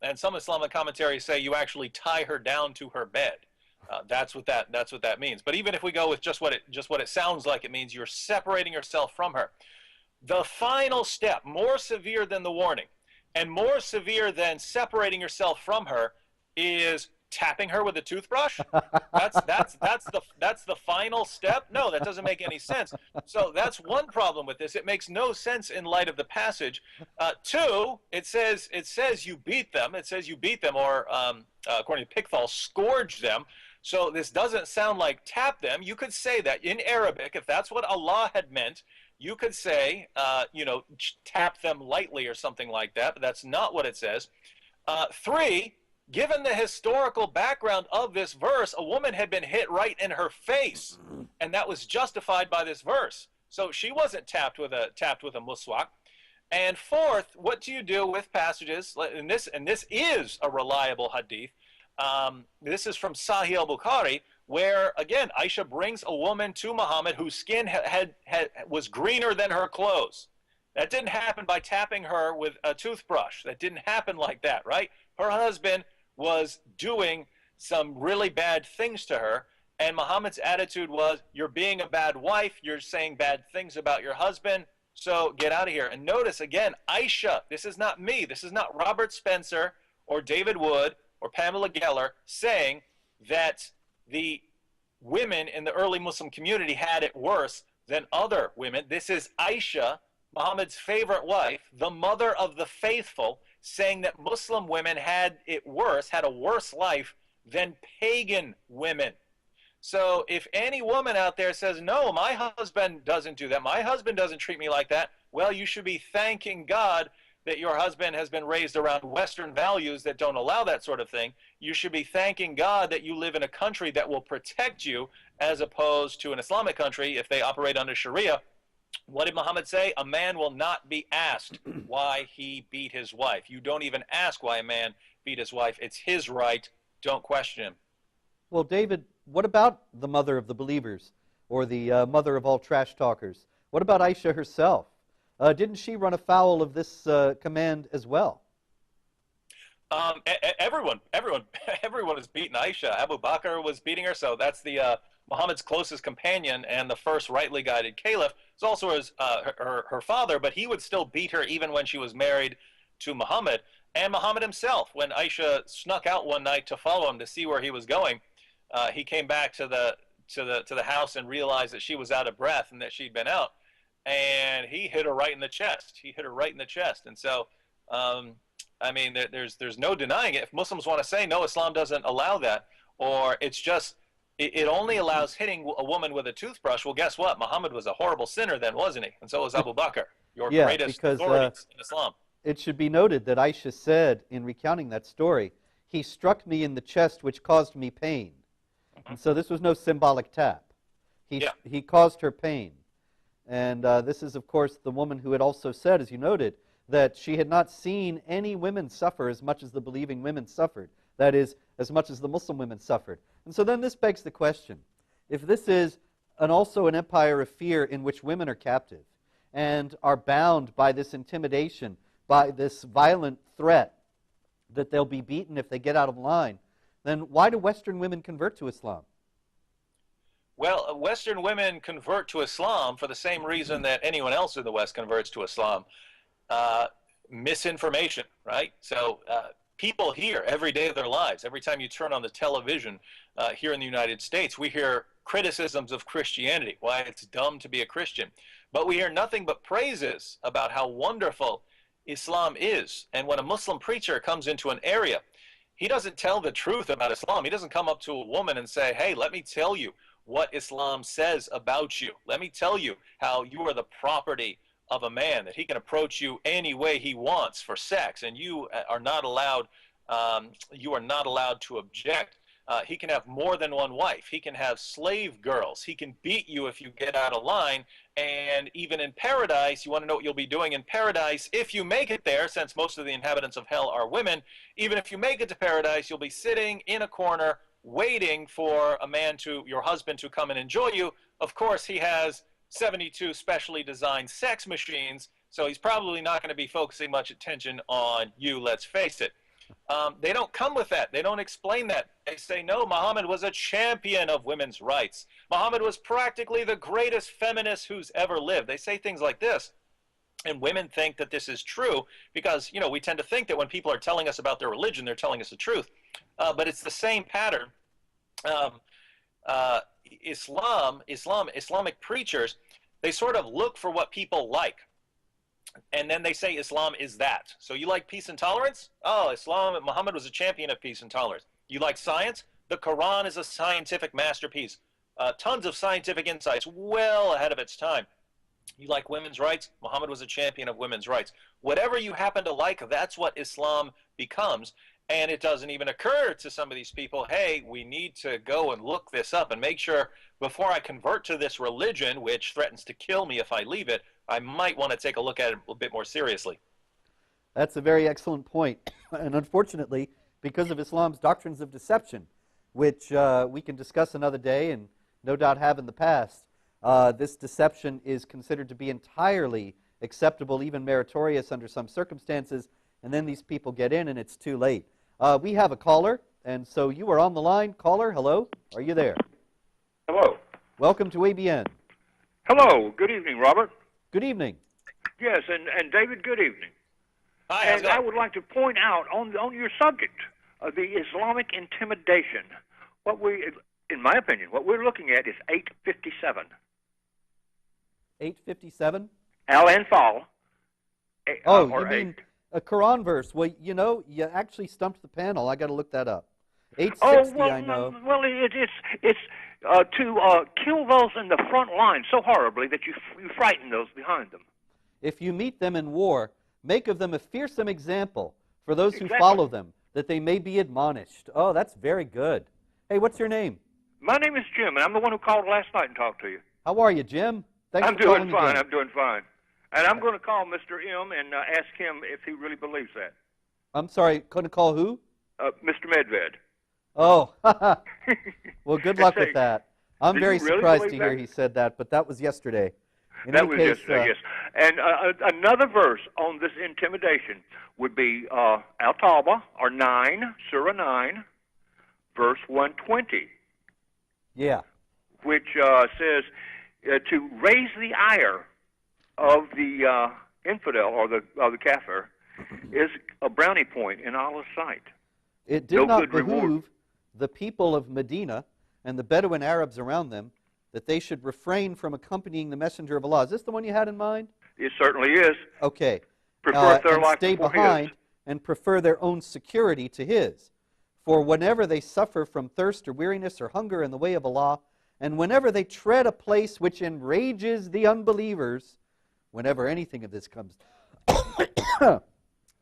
And some Islamic commentaries say you actually tie her down to her bed. That's what that means. But even if we go with just what it sounds like it means, you're separating yourself from her. The final step, more severe than the warning, and more severe than separating yourself from her, is tapping her with a toothbrush. That's the final step. No, that doesn't make any sense. So that's one problem with this. It makes no sense in light of the passage. Two, it says you beat them. It says you beat them, or according to Pickthall, scourge them. So this doesn't sound like tap them. You could say that in Arabic, if that's what Allah had meant, you could say, tap them lightly or something like that, but that's not what it says. Three, given the historical background of this verse, a woman had been hit right in her face, and that was justified by this verse. So she wasn't tapped with a muswak. And fourth, what do you do with passages, and this is a reliable hadith. This is from Sahih al-Bukhari, where, again, Aisha brings a woman to Muhammad whose skin was greener than her clothes. That didn't happen by tapping her with a toothbrush. That didn't happen like that, right? Her husband was doing some really bad things to her, and Muhammad's attitude was, you're being a bad wife, you're saying bad things about your husband, so get out of here. And notice, again, Aisha, this is not me, this is not Robert Spencer or David Wood or Pamela Geller saying that the women in the early Muslim community had it worse than other women. This is Aisha, Muhammad's favorite wife, the mother of the faithful, saying that Muslim women had it worse, had a worse life than pagan women. So if any woman out there says, no, my husband doesn't do that, my husband doesn't treat me like that, well, you should be thanking God that your husband has been raised around Western values that don't allow that sort of thing. You should be thanking God that you live in a country that will protect you, as opposed to an Islamic country if they operate under Sharia. What did Muhammad say? A man will not be asked why he beat his wife. You don't even ask why a man beat his wife. It's his right. Don't question him. Well, David, what about the mother of the believers, or the mother of all trash talkers? What about Aisha herself? Didn't she run afoul of this command as well? Everyone is beating Aisha. Abu Bakr was beating her, so that's the Muhammad's closest companion and the first rightly guided caliph. It's also her father, but he would still beat her even when she was married to Muhammad. And Muhammad himself, when Aisha snuck out one night to follow him to see where he was going, he came back to the house and realized that she was out of breath and that she'd been out. And he hit her right in the chest. And so, I mean, there's no denying it. If Muslims want to say, no, Islam doesn't allow that, or it's just, it only allows hitting a woman with a toothbrush, well, guess what? Muhammad was a horrible sinner then, wasn't he? And so was Abu Bakr, your greatest authorities in Islam. It should be noted that Aisha said, in recounting that story, he struck me in the chest, which caused me pain. And so this was no symbolic tap. He caused her pain. And this is, of course, the woman who had also said, as you noted, that she had not seen any women suffer as much as the believing women suffered. That is, as much as the Muslim women suffered. And so then this begs the question, if this is also an empire of fear in which women are captive and are bound by this intimidation, by this violent threat that they'll be beaten if they get out of line, then why do Western women convert to Islam? Well, Western women convert to Islam for the same reason that anyone else in the West converts to Islam. Misinformation, right? So people hear every day of their lives, every time you turn on the television here in the United States, we hear criticisms of Christianity, why it's dumb to be a Christian. But we hear nothing but praises about how wonderful Islam is. And when a Muslim preacher comes into an area, he doesn't tell the truth about Islam. He doesn't come up to a woman and say, hey, let me tell you what Islam says about you. Let me tell you how you are the property of a man, that he can approach you any way he wants for sex, and you are not allowed to object. He can have more than one wife. He can have slave girls. He can beat you if you get out of line. And even in paradise, you want to know what you'll be doing in paradise if you make it there, since most of the inhabitants of hell are women. Even if you make it to paradise, you'll be sitting in a corner waiting for your husband to come and enjoy you. Of course, he has 72 specially designed sex machines, so he's probably not going to be focusing much attention on you, let's face it. They don't come with that. They don't explain that. They say, no, Muhammad was a champion of women's rights. Muhammad was practically the greatest feminist who's ever lived. They say things like this. And women think that this is true because, we tend to think that when people are telling us about their religion, they're telling us the truth. But it's the same pattern. Islamic preachers, they sort of look for what people like. And then they say Islam is that. So you like peace and tolerance? Oh, Muhammad was a champion of peace and tolerance. You like science? The Quran is a scientific masterpiece. Tons of scientific insights, well ahead of its time. You like women's rights? Muhammad was a champion of women's rights. Whatever you happen to like, that's what Islam becomes. And it doesn't even occur to some of these people, hey, we need to go and look this up and make sure before I convert to this religion, which threatens to kill me if I leave it, I might want to take a look at it a bit more seriously. That's a very excellent point. And unfortunately, because of Islam's doctrines of deception, which we can discuss another day and no doubt have in the past, this deception is considered to be entirely acceptable, even meritorious under some circumstances, and then these people get in and it's too late. We have a caller, and so you are on the line. Caller, hello. Are you there? Hello. Welcome to ABN. Hello. Good evening, Robert. Good evening. Yes, and David, good evening. Hi, and I would like to point out on your subject of the Islamic intimidation, in my opinion, what we're looking at is 857. 857? Al-Anfal. Oh, you mean a Quran verse. Well, you actually stumped the panel. I got to look that up. 860, I know. Well, it's to kill those in the front line so horribly that you frighten those behind them. If you meet them in war, Make of them a fearsome example for those who Exactly. follow them, that they may be admonished. Oh, that's very good. Hey, what's your name? My name is Jim, and I'm the one who called last night and talked to you. How are you, Jim? Thanks I'm for doing calling fine. again. I'm doing fine. And I'm going to call Mr. M and ask him if he really believes that. I'm sorry, couldn't call who? Mr. Medved. Oh, well, good luck Say, with that. I'm do very you really surprised to believe hear that? he said that, but that was yesterday. In That any was case, yesterday, yes. And another verse on this intimidation would be Al-Tawbah, or 9, Surah 9, verse 120, yeah. which says to raise the ire of the infidel or the kafir is a brownie point in Allah's sight. It did No not good reward. behoove the people of Medina and the Bedouin Arabs around them that they should refrain from accompanying the messenger of Allah. Is this the one you had in mind? It certainly is. Okay. Prefer their and life stay before behind his. and prefer their own security to his. For whenever they suffer from thirst or weariness or hunger in the way of Allah, and whenever they tread a place which enrages the unbelievers, whenever anything of this comes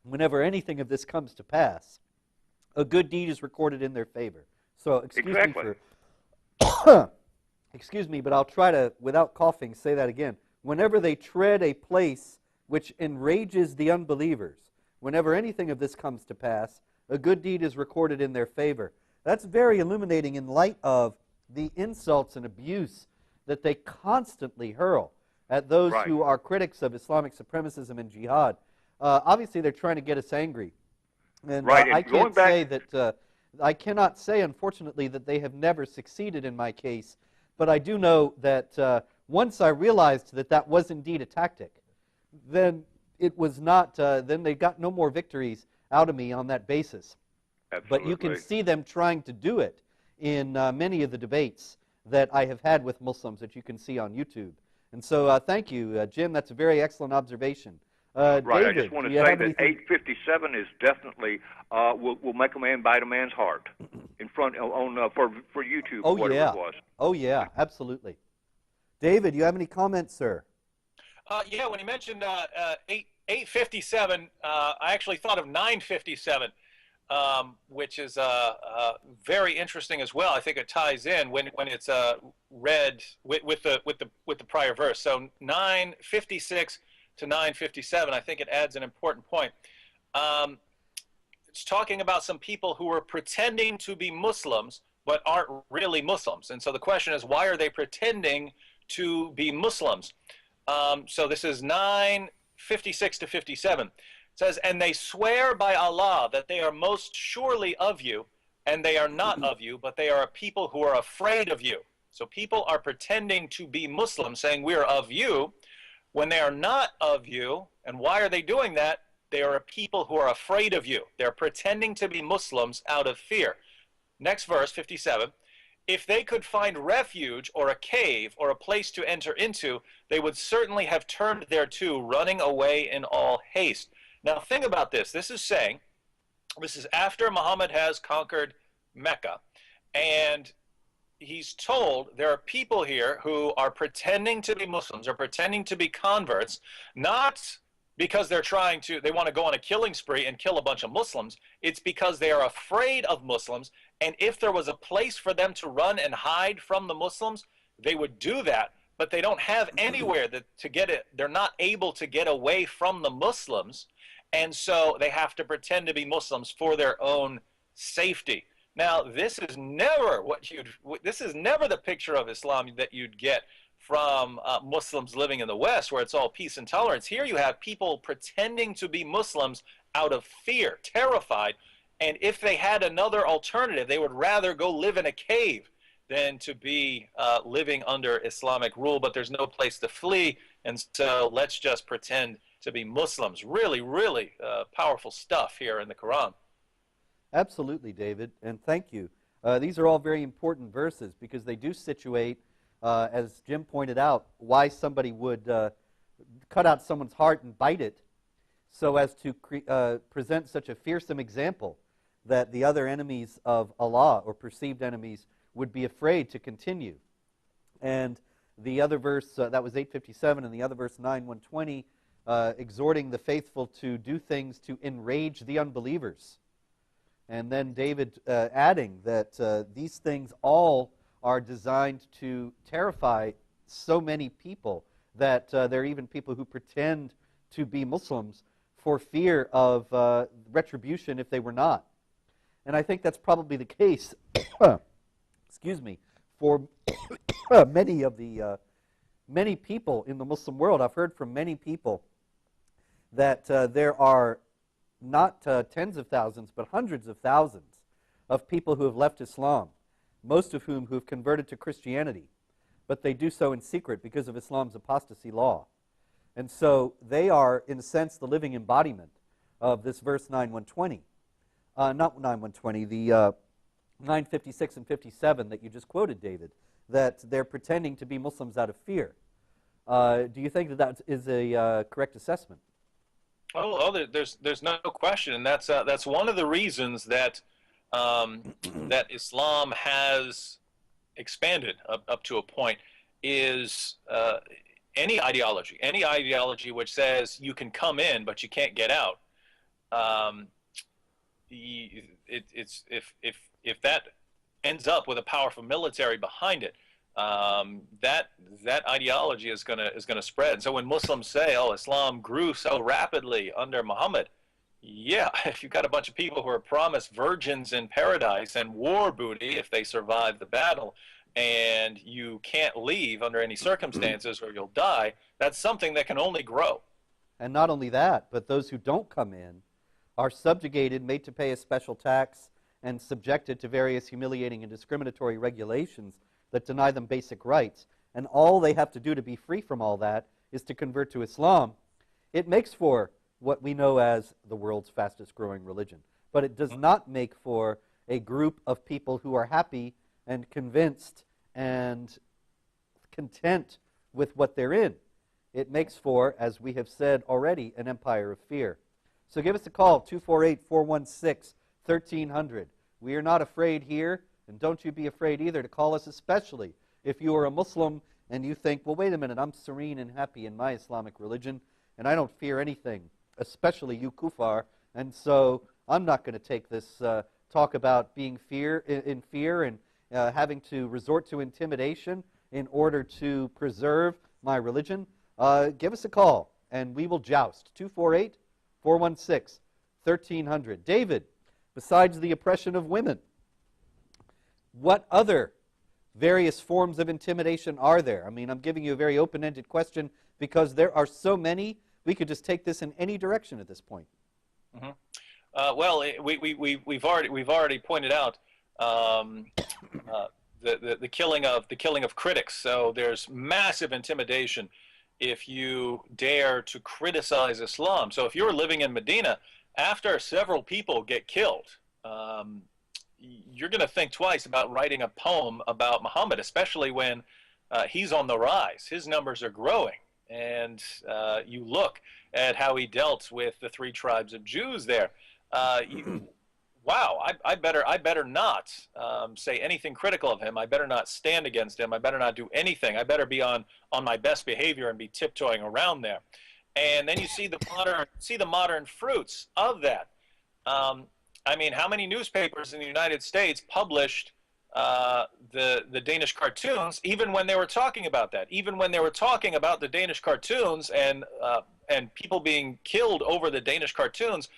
whenever anything of this comes to pass, a good deed is recorded in their favor. So Exactly. excuse me, but I'll try to, without coughing, say that again. Whenever they tread a place which enrages the unbelievers, whenever anything of this comes to pass, a good deed is recorded in their favor. That's very illuminating in light of the insults and abuse that they constantly hurl at those Right. who are critics of Islamic supremacism and jihad. Obviously, they're trying to get us angry. And Right, and I going can't back- say that, I cannot say, unfortunately, that they have never succeeded in my case, but I do know that once I realized that that was indeed a tactic, then it was not, then they got no more victories out of me on that basis. Absolutely. But you can see them trying to do it in many of the debates that I have had with Muslims that you can see on YouTube. And so thank you, Jim. That's a very excellent observation. Right. David, I just want do to you say have that anything? 857 is definitely will make a man bite a man's heart in front on for YouTube. Oh, whatever yeah. it was. Oh, yeah, absolutely. David, do you have any comments, sir? Yeah, when you mentioned 857, I actually thought of 957, which is very interesting as well. I think it ties in when it's read with the prior verse. So 956 to 957, I think it adds an important point. It's talking about some people who are pretending to be Muslims but aren't really Muslims. And so the question is, why are they pretending to be Muslims? So this is 956 to 57. It says, and they swear by Allah that they are most surely of you, and they are not of you, but they are a people who are afraid of you. So people are pretending to be Muslims, saying we are of you, when they are not of you. And why are they doing that? They are a people who are afraid of you. They're pretending to be Muslims out of fear. Next verse, 57. If they could find refuge or a cave or a place to enter into, they would certainly have turned thereto, running away in all haste. Now think about this. This is saying, this is after Muhammad has conquered Mecca. And he's told there are people here who are pretending to be Muslims or pretending to be converts, not because they want to go on a killing spree and kill a bunch of Muslims. It's because they are afraid of Muslims. And if there was a place for them to run and hide from the Muslims, they would do that. But they don't have anywhere to get it. They're not able to get away from the Muslims. And so they have to pretend to be Muslims for their own safety. Now, this is never the picture of Islam that you'd get from Muslims living in the West, where it's all peace and tolerance. Here you have people pretending to be Muslims out of fear, terrified. And if they had another alternative, they would rather go live in a cave than to be living under Islamic rule. But there's no place to flee, and so let's just pretend to be Muslims. Really, really powerful stuff here in the Quran. Absolutely, David, and thank you. These are all very important verses because they do situate, as Jim pointed out, why somebody would cut out someone's heart and bite it so as to present such a fearsome example that the other enemies of Allah, or perceived enemies, would be afraid to continue. And the other verse, that was 857, and the other verse, 9:120, exhorting the faithful to do things to enrage the unbelievers. And then David adding that these things all are designed to terrify so many people that there are even people who pretend to be Muslims for fear of retribution if they were not. And I think that's probably the case, excuse me, for many people in the Muslim world. I've heard from many people that there are not tens of thousands, but hundreds of thousands of people who have left Islam, most of whom who have converted to Christianity, but they do so in secret because of Islam's apostasy law. And so they are, in a sense, the living embodiment of this verse 9:120. Not 9:120, the 9:56 and 57 that you just quoted, David, that they're pretending to be Muslims out of fear. Do you think that that is a correct assessment? There's no question, and that's one of the reasons that that Islam has expanded up to a point is any ideology which says you can come in but you can't get out. If that ends up with a powerful military behind it, that ideology is gonna spread. And so when Muslims say, "Oh, Islam grew so rapidly under Muhammad," yeah, if you've got a bunch of people who are promised virgins in paradise and war booty if they survive the battle, and you can't leave under any circumstances or you'll die, that's something that can only grow. And not only that, but those who don't come in are subjugated, made to pay a special tax, and subjected to various humiliating and discriminatory regulations that deny them basic rights. And all they have to do to be free from all that is to convert to Islam. It makes for what we know as the world's fastest growing religion. But it does not make for a group of people who are happy and convinced and content with what they're in. It makes for, as we have said already, an empire of fear. So give us a call, 248-416-1300. We are not afraid here, and don't you be afraid either to call us, especially if you are a Muslim and you think, well, wait a minute, I'm serene and happy in my Islamic religion, and I don't fear anything, especially you kuffar, and so I'm not going to take this talk about being in fear and having to resort to intimidation in order to preserve my religion. Give us a call, and we will joust. 248-416-1300. David, besides the oppression of women, what other various forms of intimidation are there? I mean, I'm giving you a very open-ended question because there are so many. We could just take this in any direction at this point. Mm-hmm. Well, we've already pointed out the killing of critics. So there's massive intimidation if you dare to criticize Islam. So if you're living in Medina, after several people get killed, you're going to think twice about writing a poem about Muhammad, especially when he's on the rise. His numbers are growing. And you look at how he dealt with the 3 tribes of Jews there. Wow, I better not say anything critical of him. I better not stand against him. I better not do anything. I better be on my best behavior and be tiptoeing around there. And then you see the modern fruits of that. I mean, how many newspapers in the United States published the Danish cartoons, even when they were talking about that, even when they were talking about the Danish cartoons and people being killed over the Danish cartoons?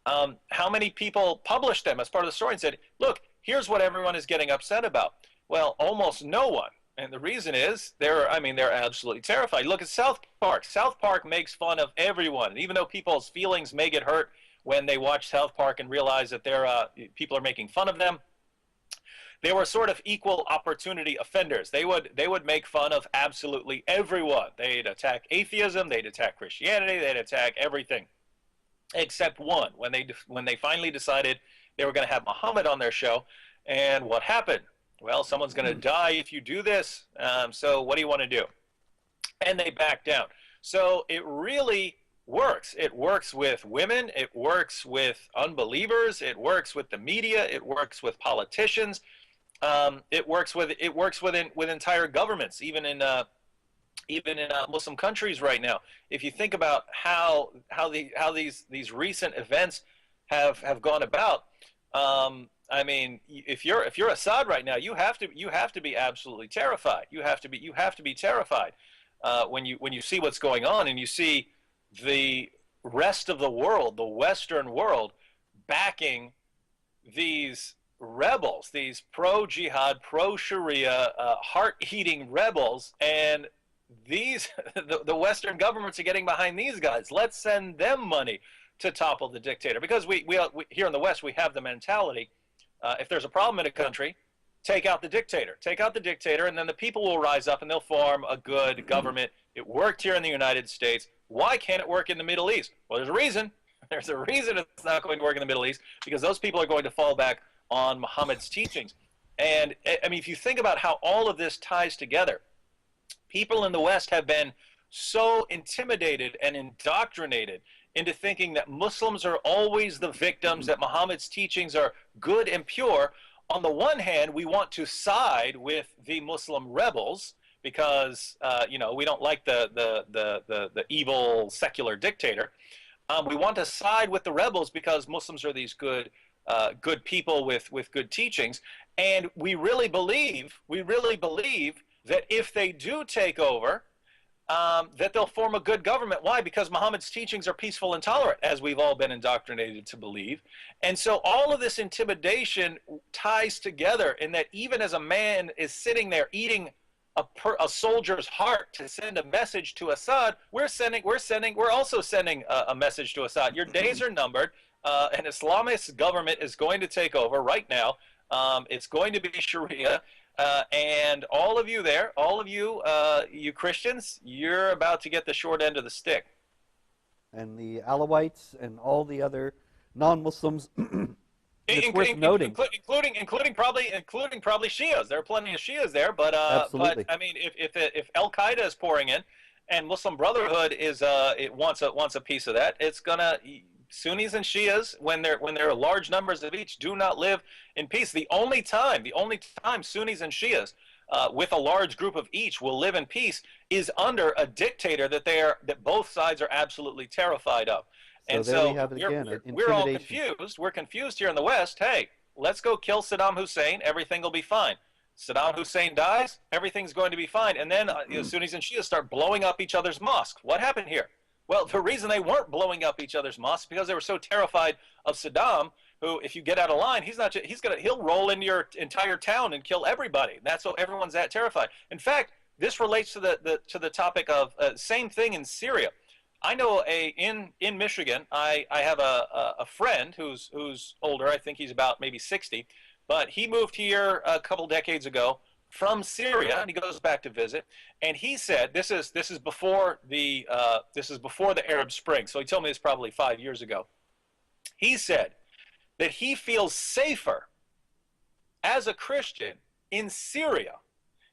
How many people published them as part of the story and said, look, here's what everyone is getting upset about? Well, almost no one. And the reason is they're absolutely terrified. Look at South Park. South Park makes fun of everyone. And even though people's feelings may get hurt when they watch South Park and realize that people are making fun of them, they were sort of equal opportunity offenders. They would make fun of absolutely everyone. They'd attack atheism, they'd attack Christianity, they'd attack everything except one. When they finally decided they were going to have Muhammad on their show, and what happened? Well, someone's going to die if you do this, so what do you want to do? And they back down. So it really works. It works with women, it works with unbelievers, it works with the media, it works with politicians, it works with entire governments, even in even in Muslim countries right now. If you think about how these recent events have gone about, I mean, if you're Assad right now, you have to be absolutely terrified. You have to be terrified when you see what's going on, and you see the rest of the world, the Western world, backing these rebels, these pro-jihad, pro-Sharia, heart-eating rebels, and these the Western governments are getting behind these guys. Let's send them money to topple the dictator, because we here in the West we have the mentality: if there's a problem in a country, take out the dictator, and then the people will rise up and they'll form a good government. It worked here in the United States. Why can't it work in the Middle East? Well, there's a reason. There's a reason it's not going to work in the Middle East, because those people are going to fall back on Muhammad's teachings. And I mean, if you think about how all of this ties together, people in the West have been so intimidated and indoctrinated into thinking that Muslims are always the victims, that Muhammad's teachings are good and pure. On the one hand, we want to side with the Muslim rebels because you know, we don't like the evil secular dictator. We want to side with the rebels because Muslims are these good people with good teachings, and we really believe that if they do take over, that they'll form a good government. Why? Because Muhammad's teachings are peaceful and tolerant, as we've all been indoctrinated to believe. And so all of this intimidation ties together in that even as a man is sitting there eating a soldier's heart to send a message to Assad, we're also sending a message to Assad. Your days are numbered. An Islamist government is going to take over right now. It's going to be Sharia. And all of you there, you Christians, you're about to get the short end of the stick. And the Alawites and all the other non-Muslims, it's worth noting, including probably Shias. There are plenty of Shias there, but I mean, if Al Qaeda is pouring in, and Muslim Brotherhood it wants a piece of that, it's gonna. Sunnis and Shias, when there are large numbers of each, do not live in peace. The only time Sunnis and Shias, with a large group of each, will live in peace is under a dictator that both sides are absolutely terrified of. So and so we have it again, we're all confused. We're confused here in the West. Hey, let's go kill Saddam Hussein. Everything will be fine. Saddam Hussein dies. Everything's going to be fine. And then Sunnis and Shias start blowing up each other's mosques. What happened here? Well, the reason they weren't blowing up each other's mosques because they were so terrified of Saddam, who, if you get out of line, he'll roll into your entire town and kill everybody. That's what everyone's that terrified. In fact, this relates to the topic of same thing in Syria. I know in Michigan, I have a friend who's older. I think he's about maybe 60, but he moved here a couple decades ago from Syria, and he goes back to visit. And he said, this is before the Arab Spring. So he told me this probably 5 years ago. He said that he feels safer as a Christian in Syria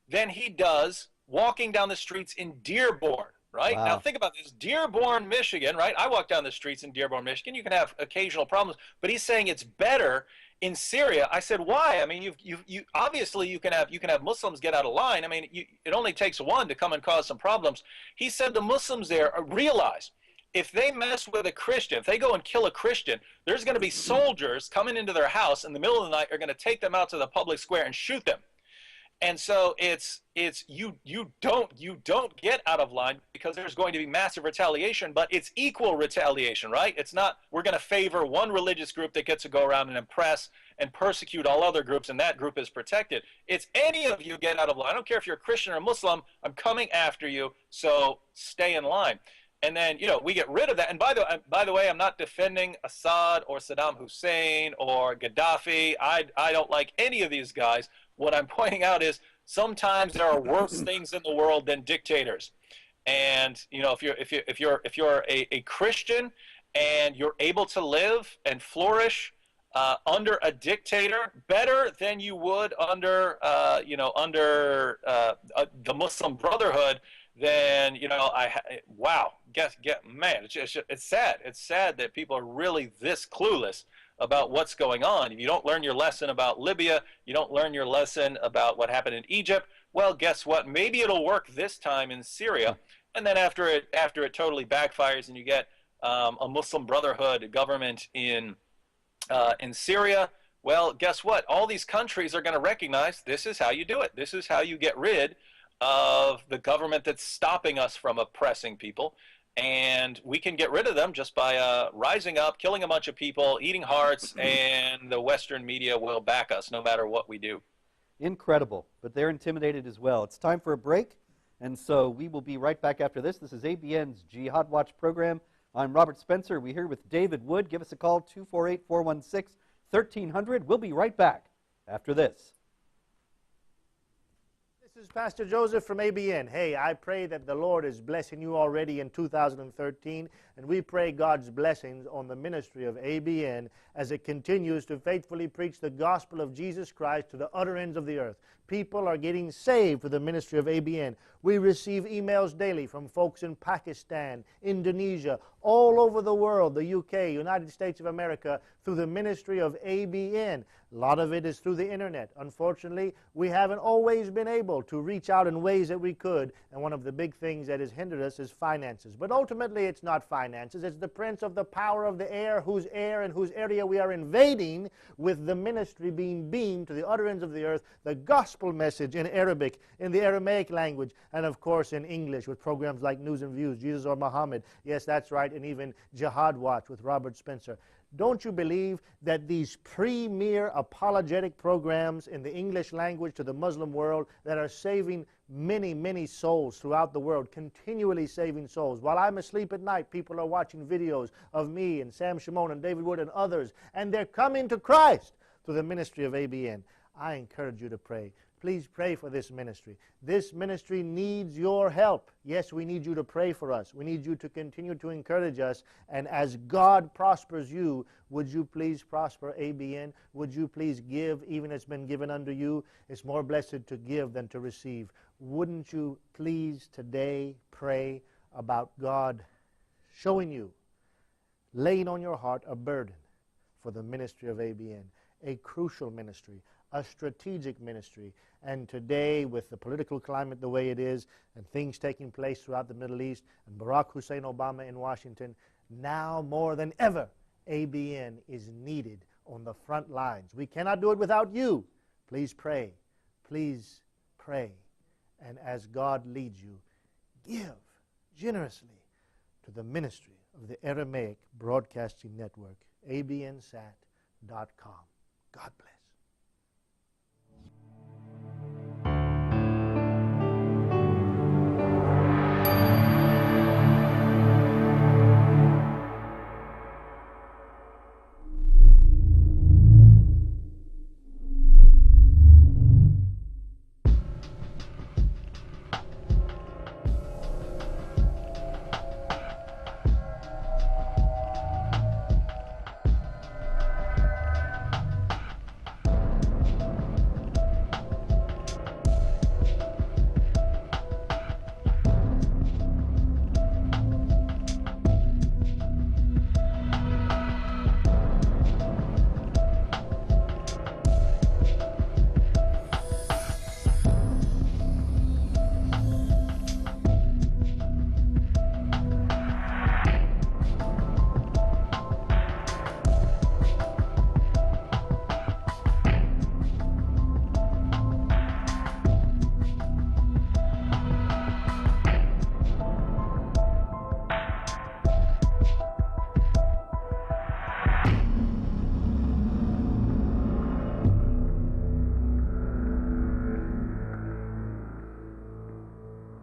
than he does walking down the streets in Dearborn. Right? Wow. Now think about this. Dearborn, Michigan, right? I walk down the streets in Dearborn, Michigan. You can have occasional problems, but he's saying it's better in Syria. I said, why? I mean, you obviously you can have Muslims get out of line. I mean, it only takes one to come and cause some problems. He said the Muslims there realize if they mess with a Christian, if they go and kill a Christian, there's going to be soldiers coming into their house in the middle of the night, are going to take them out to the public square and shoot them. And so it's you don't get out of line because there's going to be massive retaliation, but it's equal retaliation, right? It's not we're going to favor one religious group that gets to go around and impress and persecute all other groups, and that group is protected. It's any of you get out of line. I don't care if you're a Christian or a Muslim, I'm coming after you, so stay in line. And then, we get rid of that. And by the way, I'm not defending Assad or Saddam Hussein or Gaddafi. I don't like any of these guys. What I'm pointing out is sometimes there are worse things in the world than dictators. And if you're a Christian and you're able to live and flourish under a dictator better than you would under the Muslim Brotherhood, then wow, man, it's sad. It's sad that people are really this clueless about what's going on. If you don't learn your lesson about Libya, you don't learn your lesson about what happened in Egypt, well, guess what? Maybe it'll work this time in Syria. And then after it totally backfires and you get a Muslim Brotherhood government in Syria, well, guess what? All these countries are going to recognize this is how you do it. This is how you get rid of the government that's stopping us from oppressing people. And we can get rid of them just by rising up, killing a bunch of people, eating hearts, and the Western media will back us no matter what we do. Incredible, but they're intimidated as well. It's time for a break, and so we will be right back after this. This is ABN's Jihad Watch program. I'm Robert Spencer. We're here with David Wood. Give us a call, 248-416-1300. We'll be right back after this. This is Pastor Joseph from ABN. Hey, I pray that the Lord is blessing you already in 2013, and we pray God's blessings on the ministry of ABN as it continues to faithfully preach the gospel of Jesus Christ to the utter ends of the earth. People are getting saved through the ministry of ABN. We receive emails daily from folks in Pakistan, Indonesia, all over the world, the UK, United States of America, through the ministry of ABN. A lot of it is through the internet. Unfortunately, we haven't always been able to reach out in ways that we could, and one of the big things that has hindered us is finances. But ultimately, it's not finances. It's the prince of the power of the air whose area we are invading with the ministry being beamed to the utter ends of the earth, the gospel message in Arabic, in the Aramaic language, and of course in English with programs like News and Views, Jesus or Muhammad. Yes, that's right, and even Jihad Watch with Robert Spencer. Don't you believe that these premier apologetic programs in the English language to the Muslim world that are saving many, many souls throughout the world, continually saving souls? While I'm asleep at night, people are watching videos of me and Sam Shimon and David Wood and others, and they're coming to Christ through the ministry of ABN. I encourage you to pray. Please pray for this ministry. This ministry needs your help. Yes, we need you to pray for us. We need you to continue to encourage us. And as God prospers you, would you please prosper ABN? Would you please give, even as it's been given unto you? It's more blessed to give than to receive. Wouldn't you please today pray about God showing you, laying on your heart a burden for the ministry of ABN, a crucial ministry, a strategic ministry. And today, with the political climate the way it is, and things taking place throughout the Middle East, and Barack Hussein Obama in Washington, now more than ever, ABN is needed on the front lines. We cannot do it without you. Please pray. Please pray. And as God leads you, give generously to the ministry of the Aramaic Broadcasting Network, abnsat.com. God bless.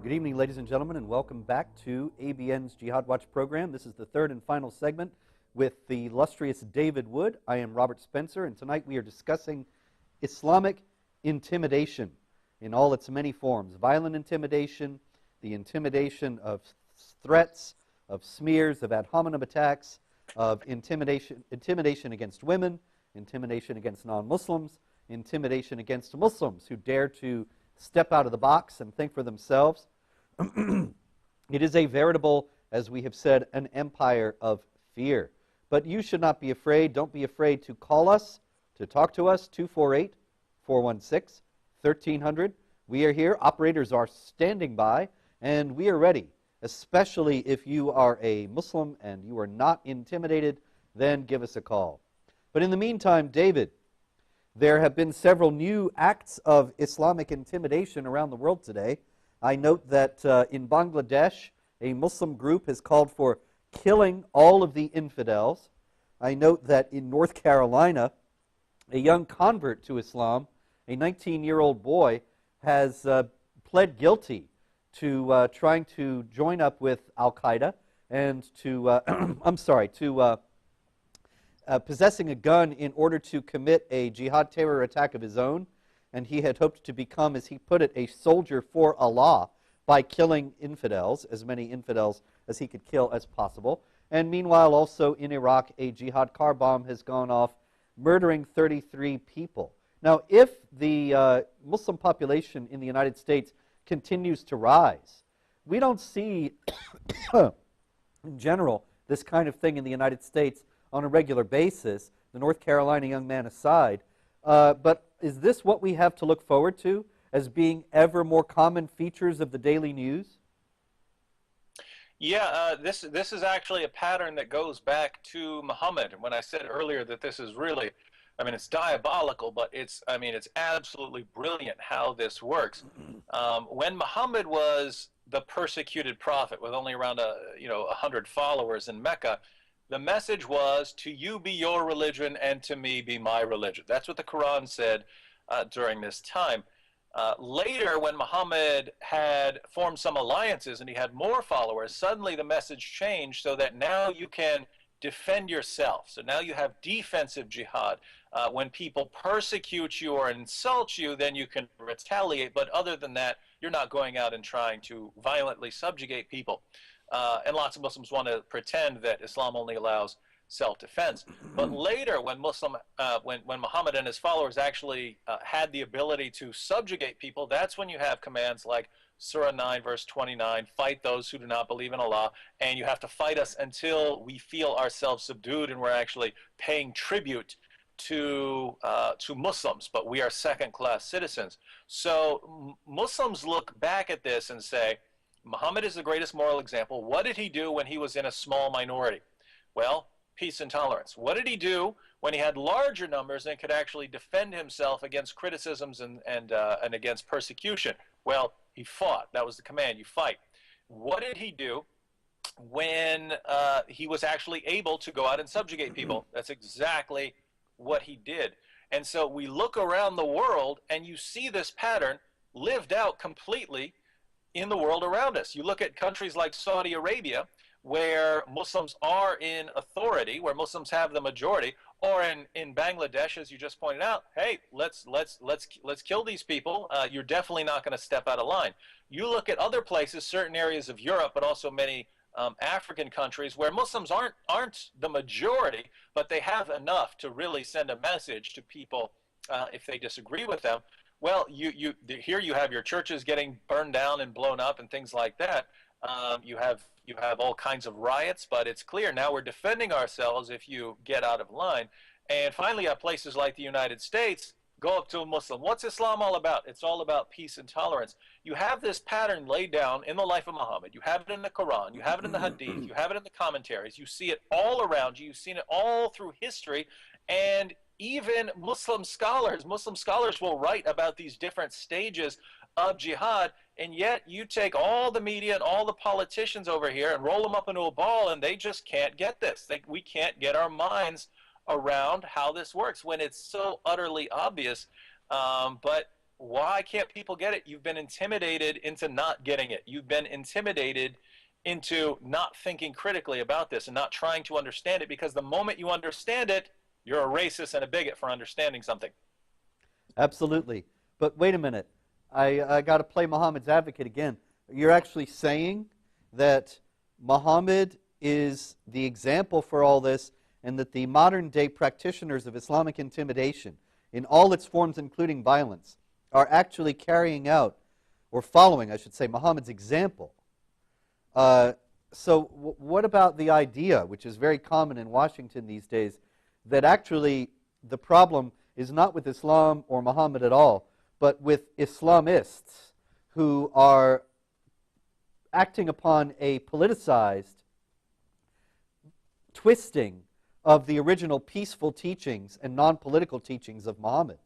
Good evening, ladies and gentlemen, and welcome back to ABN's Jihad Watch program. This is the third and final segment with the illustrious David Wood. I am Robert Spencer, and tonight we are discussing Islamic intimidation in all its many forms. Violent intimidation, the intimidation of threats, of smears, of ad hominem attacks, of intimidation against women, intimidation against non-Muslims, intimidation against Muslims who dare to step out of the box and think for themselves. It is a veritable, as we have said, an empire of fear. But you should not be afraid. Don't be afraid to call us, to talk to us, 248-416-1300. We are here. Operators are standing by, and we are ready, especially if you are a Muslim and you are not intimidated, then give us a call. But in the meantime, David, there have been several new acts of Islamic intimidation around the world today. I note that in Bangladesh, a Muslim group has called for killing all of the infidels. I note that in North Carolina, a young convert to Islam, a 19-year-old boy, has pled guilty to trying to join up with Al-Qaeda and to, possessing a gun in order to commit a jihad terror attack of his own. And he had hoped to become, as he put it, a soldier for Allah by killing infidels, as many infidels as he could kill as possible. And meanwhile, also in Iraq, a jihad car bomb has gone off, murdering 33 people. Now, if the Muslim population in the United States continues to rise, we don't see, in general, this kind of thing in the United States on a regular basis, the North Carolina young man aside. But is this what we have to look forward to as being ever more common features of the daily news? Yeah, this is actually a pattern that goes back to Muhammad. When I said earlier that this is really, I mean, it's diabolical, but it's absolutely brilliant how this works. When Muhammad was the persecuted prophet with only around 100 followers in Mecca, the message was, to you be your religion and to me be my religion. That's what the Quran said during this time. Later, when Muhammad had formed some alliances and he had more followers, suddenly the message changed so that now you can defend yourself. So now you have defensive jihad. When people persecute you or insult you, then you can retaliate. But other than that, you're not going out and trying to violently subjugate people. And lots of Muslims want to pretend that Islam only allows self-defense. But later, when Muhammad and his followers actually had the ability to subjugate people, that's when you have commands like Surah 9, verse 29, fight those who do not believe in Allah, and you have to fight us until we feel ourselves subdued and we're actually paying tribute to Muslims, but we are second-class citizens. So Muslims look back at this and say, Muhammad is the greatest moral example. What did he do when he was in a small minority? Well, peace and tolerance. What did he do when he had larger numbers and could actually defend himself against criticisms and against persecution? Well, he fought. That was the command. You fight. What did he do when he was actually able to go out and subjugate people? That's exactly what he did. And so we look around the world and you see this pattern lived out completely in the world around us. You look at countries like Saudi Arabia, where Muslims are in authority, where Muslims have the majority, or in Bangladesh, as you just pointed out, hey, let's kill these people. You're definitely not going to step out of line. You look at other places, certain areas of Europe, but also many African countries where Muslims aren't the majority, but they have enough to really send a message to people if they disagree with them. Well, here you have your churches getting burned down and blown up and things like that. You have all kinds of riots, but it's clear now we're defending ourselves if you get out of line. And finally, you have places like the United States, go up to a Muslim. What's Islam all about? It's all about peace and tolerance. You have this pattern laid down in the life of Muhammad. You have it in the Quran. You have it in the Hadith. You have it in the commentaries. You see it all around you. You've seen it all through history. And even Muslim scholars will write about these different stages of jihad, and yet you take all the media and all the politicians over here and roll them up into a ball, and they just can't get this. We can't get our minds around how this works when it's so utterly obvious. But why can't people get it? You've been intimidated into not getting it. You've been intimidated into not thinking critically about this and not trying to understand it, because the moment you understand it, you're a racist and a bigot for understanding something. Absolutely. But wait a minute. I got to play Muhammad's advocate again. You're actually saying that Muhammad is the example for all this, and that the modern-day practitioners of Islamic intimidation, in all its forms, including violence, are actually carrying out, or following, I should say, Muhammad's example. So what about the idea, which is very common in Washington these days, that actually the problem is not with Islam or Muhammad at all, but with Islamists? who are acting upon a politicized twisting of the original peaceful teachings and non-political teachings of Muhammad?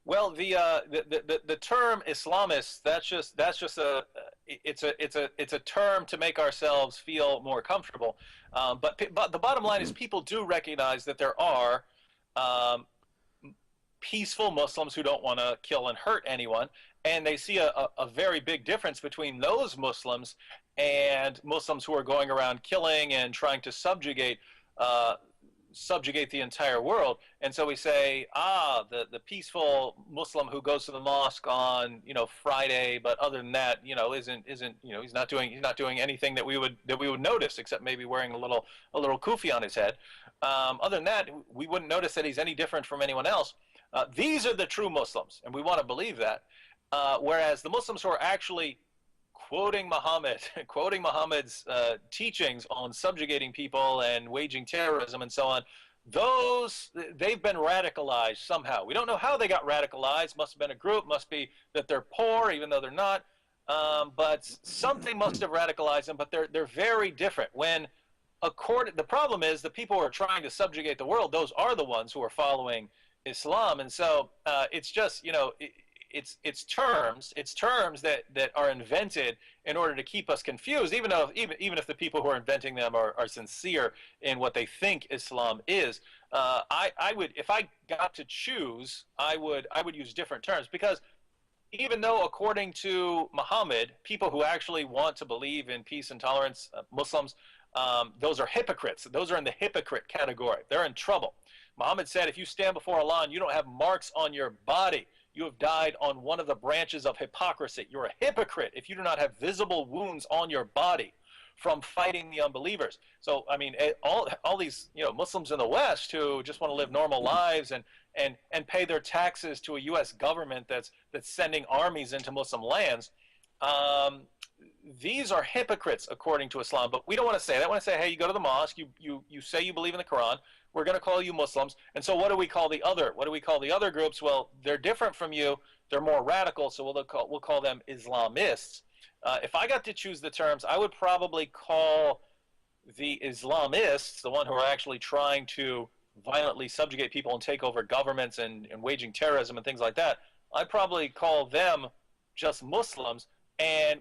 Well, the term Islamist, that's just it's a term to make ourselves feel more comfortable. But the bottom line is people do recognize that there are peaceful Muslims who don't want to kill and hurt anyone, and they see a very big difference between those Muslims and Muslims who are going around killing and trying to subjugate the entire world. And so we say, the peaceful Muslim who goes to the mosque on Friday, but other than that, isn't he's not doing anything that we would notice, except maybe wearing a little kufi on his head. Other than that, we wouldn't notice that he's any different from anyone else. These are the true Muslims, and we want to believe that. Whereas the Muslims who are actually quoting Muhammad's teachings on subjugating people and waging terrorism and so on, they've been radicalized somehow. We don't know how they got radicalized. Must have been a group. Must be that they're poor, even though they're not. But something must have radicalized them. But they're very different. The problem is the people who are trying to subjugate the world, those are the ones who are following Islam. And so it's just it's terms that are invented in order to keep us confused, even if the people who are inventing them are sincere in what they think Islam is. I would, if I got to choose, I would use different terms, because even though according to Muhammad, people who actually want to believe in peace and tolerance, Muslims, those are hypocrites. Those are in the hypocrite category. They're in trouble. Muhammad said, if you stand before Allah and you don't have marks on your body, you have died on one of the branches of hypocrisy. You're a hypocrite if you do not have visible wounds on your body from fighting the unbelievers. So, I mean, all these Muslims in the West who just want to live normal lives and pay their taxes to a U.S. government that's sending armies into Muslim lands, these are hypocrites according to Islam. But we don't want to say that. We want to say, hey, you go to the mosque, you say you believe in the Quran, we're going to call you Muslims. And so what do we call the other groups? Well, they're different from you. They're more radical, so we'll call them Islamists. If I got to choose the terms, I would probably call the Islamists, the one who are actually trying to violently subjugate people and take over governments and waging terrorism and things like that, I'd probably call them just Muslims.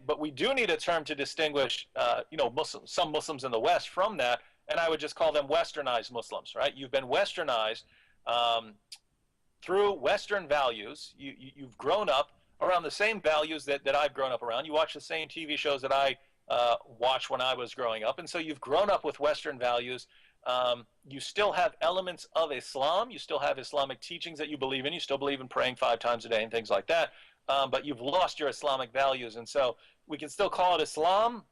But we do need a term to distinguish, some Muslims in the West from that, and I would just call them westernized Muslims, right? You've been westernized through Western values. You've grown up around the same values that I've grown up around. You watch the same TV shows that I watched when I was growing up, and so you've grown up with Western values. You still have elements of Islam. You still have Islamic teachings that you believe in. You still believe in praying 5 times a day and things like that. But you've lost your Islamic values, and so we can still call it Islam,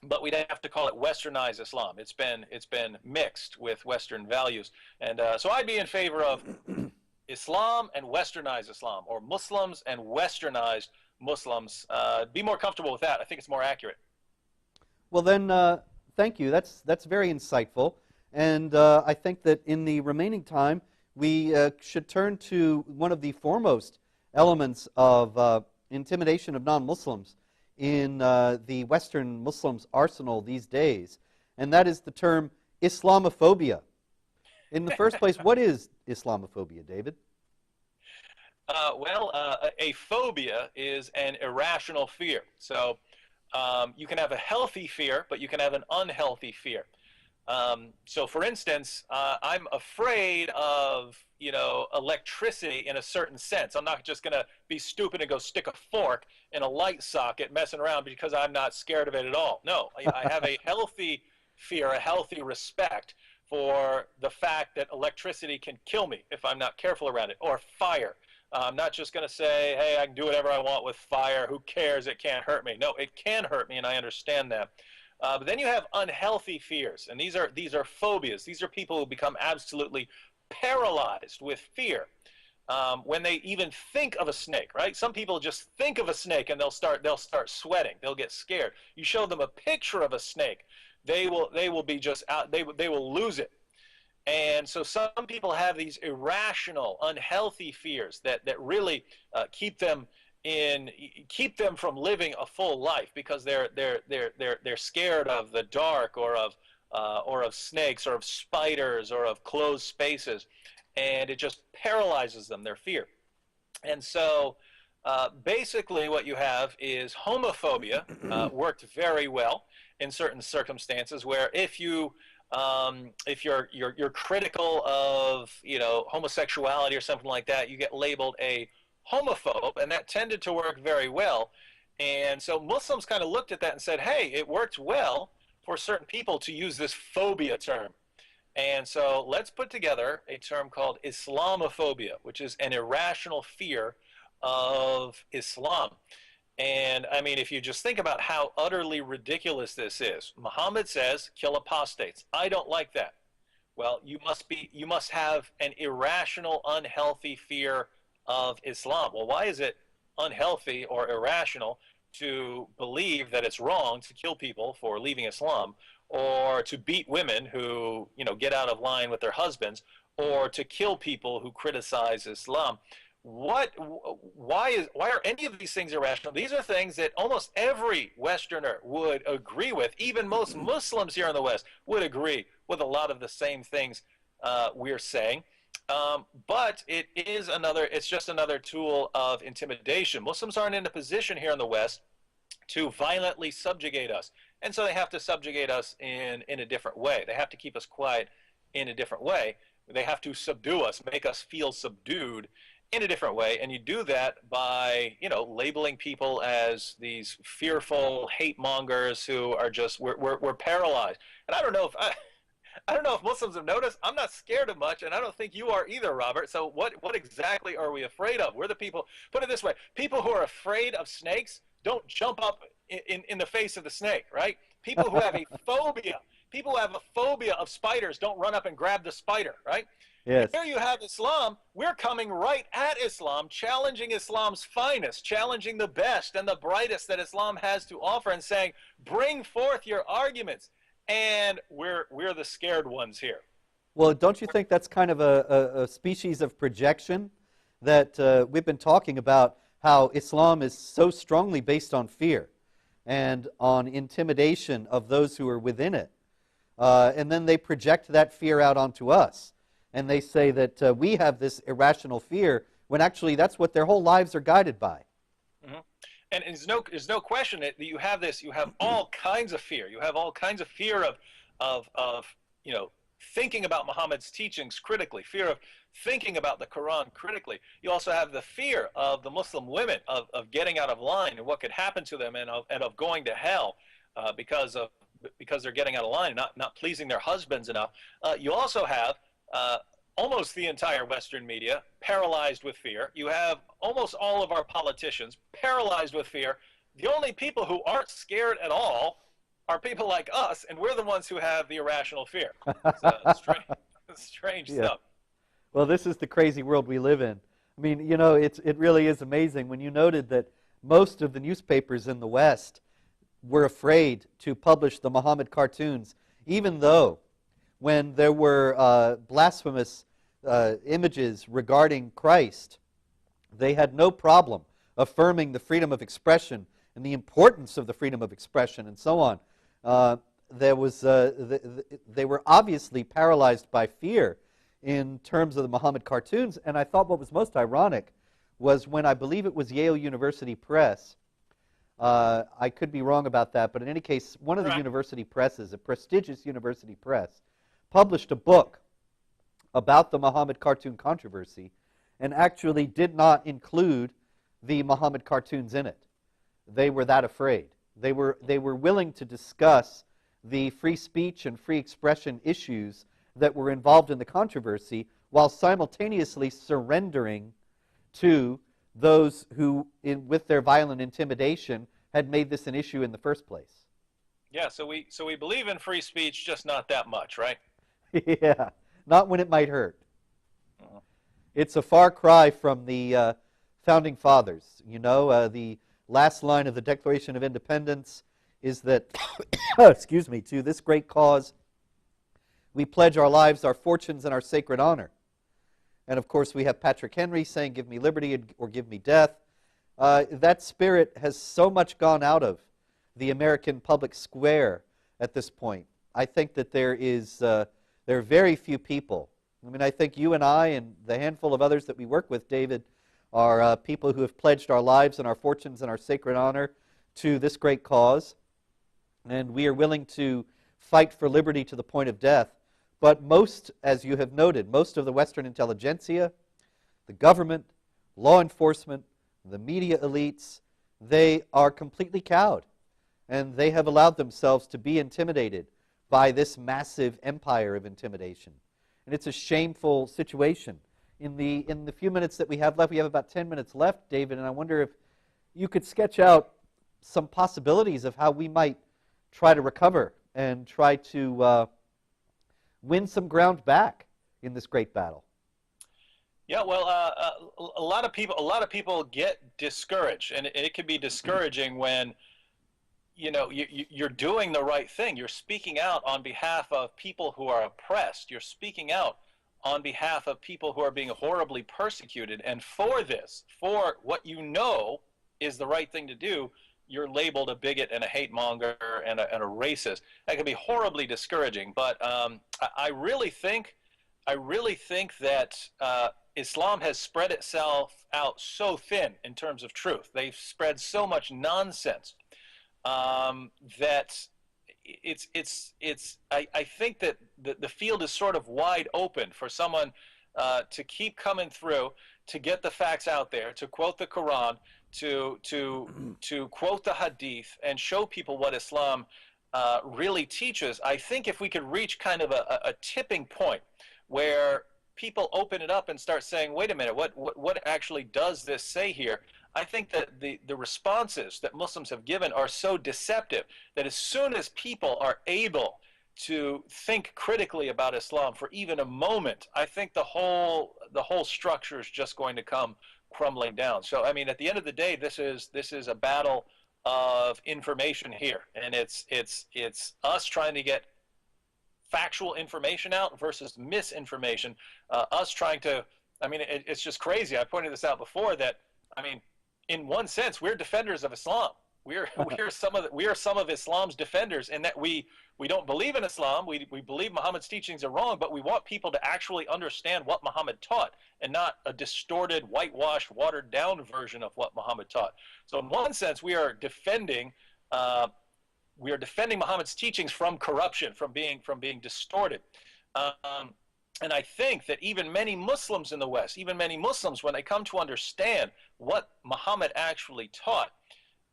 but we'd have to call it westernized Islam. It's been mixed with Western values, and so I'd be in favor of Islam and westernized Islam, or Muslims and westernized Muslims. Be more comfortable with that. I think it's more accurate. Well then, thank you. That's very insightful, and I think that in the remaining time we should turn to one of the foremost elements of intimidation of non-Muslims in the Western Muslims' arsenal these days, and that is the term Islamophobia. In the first place, what is Islamophobia, David? A phobia is an irrational fear. So you can have a healthy fear, but you can have an unhealthy fear. So, for instance, I'm afraid of electricity in a certain sense. I'm not just going to be stupid and go stick a fork in a light socket messing around because I'm not scared of it at all. No, I have a healthy fear, a healthy respect for the fact that electricity can kill me if I'm not careful around it, or fire. I'm not just going to say, hey, I can do whatever I want with fire. Who cares? It can't hurt me. No, it can hurt me, and I understand that. But then you have unhealthy fears, and these are phobias. These are people who become absolutely paralyzed with fear when they even think of a snake. Right? Some people just think of a snake and they'll start sweating. They'll get scared. You show them a picture of a snake, they will be just out. They will lose it. And so some people have these irrational, unhealthy fears that really keep them keep them from living a full life because they're scared of the dark or of snakes or of spiders or of closed spaces, and it just paralyzes them, their fear. And so basically what you have is homophobia worked very well in certain circumstances where if you're critical of homosexuality or something like that, you get labeled a homophobe, and that tended to work very well. And so Muslims kind of looked at that and said, hey, it worked well for certain people to use this phobia term. And so let's put together a term called Islamophobia, which is an irrational fear of Islam. And I mean, if you just think about how utterly ridiculous this is, Muhammad says, kill apostates. I don't like that. Well, you must have an irrational, unhealthy fear of Islam. Well, why is it unhealthy or irrational to believe that it's wrong to kill people for leaving Islam, or to beat women who get out of line with their husbands, or to kill people who criticize Islam? Why are any of these things irrational? These are things that almost every Westerner would agree with. Even most Muslims here in the West would agree with a lot of the same things we're saying. But it's just another tool of intimidation. Muslims aren't in a position here in the West to violently subjugate us. And so they have to subjugate us in a different way. They have to keep us quiet in a different way. They have to subdue us, make us feel subdued in a different way. And you do that by, labeling people as these fearful hate mongers who are just, we're paralyzed. And I don't know if Muslims have noticed. I'm not scared of much, and I don't think you are either, Robert. So what exactly are we afraid of? We're the people, put it this way, people who are afraid of snakes don't jump up in the face of the snake, right? People who have a phobia, people who have a phobia of spiders don't run up and grab the spider, right? Yes. Here you have Islam. We're coming right at Islam, challenging Islam's finest, challenging the best and the brightest that Islam has to offer, and saying, bring forth your arguments. And we're the scared ones here. Well, don't you think that's kind of a species of projection? That we've been talking about how Islam is so strongly based on fear and on intimidation of those who are within it. And then they project that fear out onto us. And they say that we have this irrational fear, when actually that's what their whole lives are guided by. Mm-hmm. And there's no question that you have this. You have all kinds of fear. You have all kinds of fear of thinking about Muhammad's teachings critically. Fear of thinking about the Quran critically. You also have the fear of the Muslim women of getting out of line and what could happen to them, and of going to hell because they're getting out of line, not pleasing their husbands enough. You also have almost the entire Western media paralyzed with fear. You have almost all of our politicians paralyzed with fear. The only people who aren't scared at all are people like us, and we're the ones who have the irrational fear. It's strange stuff. Well, this is the crazy world we live in. I mean, it really is amazing when you noted that most of the newspapers in the West were afraid to publish the Muhammad cartoons, even though when there were blasphemous images regarding Christ, they had no problem affirming the freedom of expression and the importance of the freedom of expression and so on. They were obviously paralyzed by fear in terms of the Muhammad cartoons, and I thought what was most ironic was when, I believe it was Yale University Press, I could be wrong about that, but in any case, one of the university presses, a prestigious university press, published a book about the Muhammad cartoon controversy and actually did not include the Muhammad cartoons in it. They were that afraid. They were willing to discuss the free speech and free expression issues that were involved in the controversy while simultaneously surrendering to those who, with their violent intimidation, had made this an issue in the first place. Yeah, so we believe in free speech, just not that much, right? Yeah, not when it might hurt. It's a far cry from the Founding Fathers. The last line of the Declaration of Independence is that, excuse me, to this great cause, we pledge our lives, our fortunes, and our sacred honor. And of course, we have Patrick Henry saying, give me liberty or give me death. That spirit has so much gone out of the American public square at this point. I think that there are very few people. I mean, I think you and I and the handful of others that we work with, David, are people who have pledged our lives and our fortunes and our sacred honor to this great cause. And we are willing to fight for liberty to the point of death. But most, as you have noted, most of the Western intelligentsia, the government, law enforcement, the media elites, they are completely cowed. And they have allowed themselves to be intimidated by this massive empire of intimidation. And it's a shameful situation. In the few minutes that we have left, we have about 10 minutes left, David, and I wonder if you could sketch out some possibilities of how we might try to recover and try to win some ground back in this great battle. Yeah, well, a lot of people get discouraged, and it can be discouraging when you're doing the right thing. You're speaking out on behalf of people who are oppressed. You're speaking out on behalf of people who are being horribly persecuted. And for this, for what you know is the right thing to do, you're labeled a bigot and a hate monger and a racist. That can be horribly discouraging. But I really think that Islam has spread itself out so thin in terms of truth. They've spread so much nonsense that I think that the field is sort of wide open for someone to keep coming through, to get the facts out there, to quote the Quran, to quote the Hadith, and show people what Islam really teaches. I think if we could reach kind of a tipping point where people open it up and start saying, wait a minute, what actually does this say here? I think that the responses that Muslims have given are so deceptive that as soon as people are able to think critically about Islam for even a moment, I think the whole structure is just going to come crumbling down. So, I mean, at the end of the day, this is a battle of information here, and it's us trying to get factual information out versus misinformation. Us trying to, I mean, it's just crazy. I pointed this out before that, I mean, in one sense, we're defenders of Islam. We are some of Islam's defenders in that we don't believe in Islam. We believe Muhammad's teachings are wrong, but we want people to actually understand what Muhammad taught and not a distorted, whitewashed, watered down version of what Muhammad taught. So in one sense, we are defending Muhammad's teachings from corruption, from being distorted. And I think that even many Muslims in the West, even many Muslims, when they come to understand what Muhammad actually taught,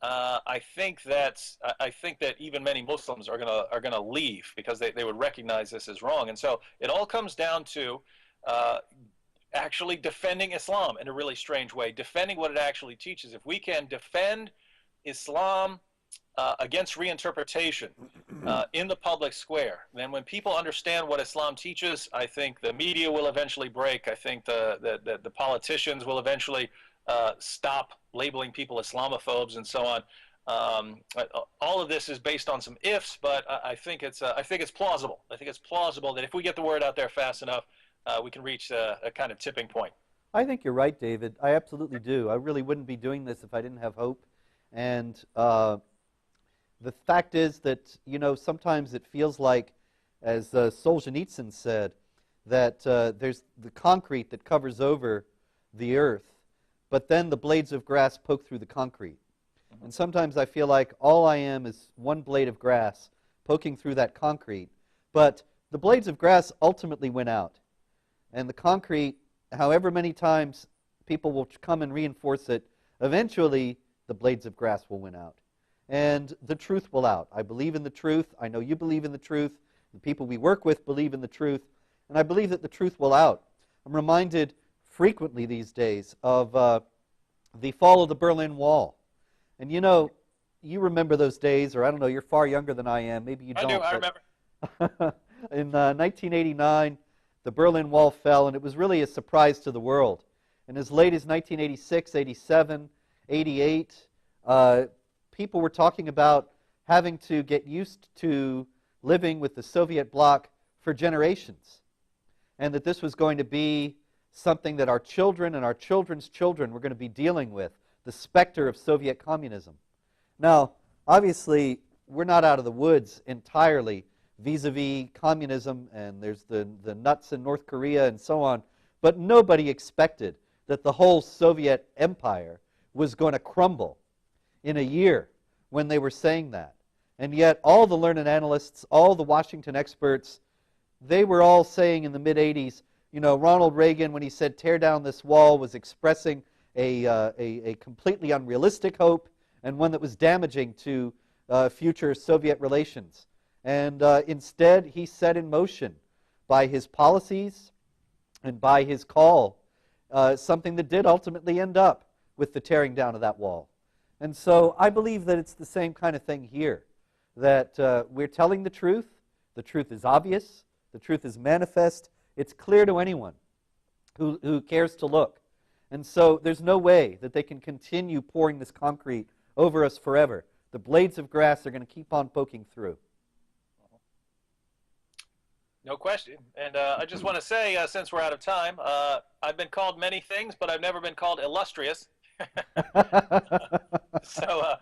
I think that even many Muslims are gonna leave because they would recognize this as wrong. And so it all comes down to actually defending Islam in a really strange way, defending what it actually teaches. If we can defend Islam against reinterpretation in the public square, then when people understand what Islam teaches, I think the media will eventually break. I think the politicians will eventually stop labeling people Islamophobes and so on. All of this is based on some ifs, but I think it's plausible. I think it's plausible that if we get the word out there fast enough, we can reach a kind of tipping point. I think you're right, David. I absolutely do. I really wouldn't be doing this if I didn't have hope. And the fact is that, sometimes it feels like, as Solzhenitsyn said, that there's the concrete that covers over the earth, but then the blades of grass poke through the concrete. And sometimes I feel like all I am is one blade of grass poking through that concrete, but the blades of grass ultimately win out. And the concrete, however many times people will come and reinforce it, eventually the blades of grass will win out. And the truth will out. I believe in the truth. I know you believe in the truth. The people we work with believe in the truth. And I believe that the truth will out. I'm reminded frequently these days of the fall of the Berlin Wall. And you remember those days, or I don't know, you're far younger than I am. Maybe you don't. I remember. In 1989, the Berlin Wall fell, and it was really a surprise to the world. And as late as 1986, 87, 88, people were talking about having to get used to living with the Soviet bloc for generations, and that this was going to be something that our children and our children's children were going to be dealing with, the specter of Soviet communism. Now, obviously, we're not out of the woods entirely vis-a-vis communism, and there's the nuts in North Korea and so on, but nobody expected that the whole Soviet empire was going to crumble in a year when they were saying that. And yet all the learned analysts, all the Washington experts, they were all saying in the mid-'80s, you know, Ronald Reagan, when he said tear down this wall, was expressing a completely unrealistic hope and one that was damaging to future Soviet relations. And instead, he set in motion by his policies and by his call something that did ultimately end up with the tearing down of that wall. And so I believe that it's the same kind of thing here, that we're telling the truth is obvious, the truth is manifest, it's clear to anyone who cares to look. And so there's no way that they can continue pouring this concrete over us forever. The blades of grass are going to keep on poking through. No question. And I just want to say, since we're out of time, I've been called many things, but I've never been called illustrious. So,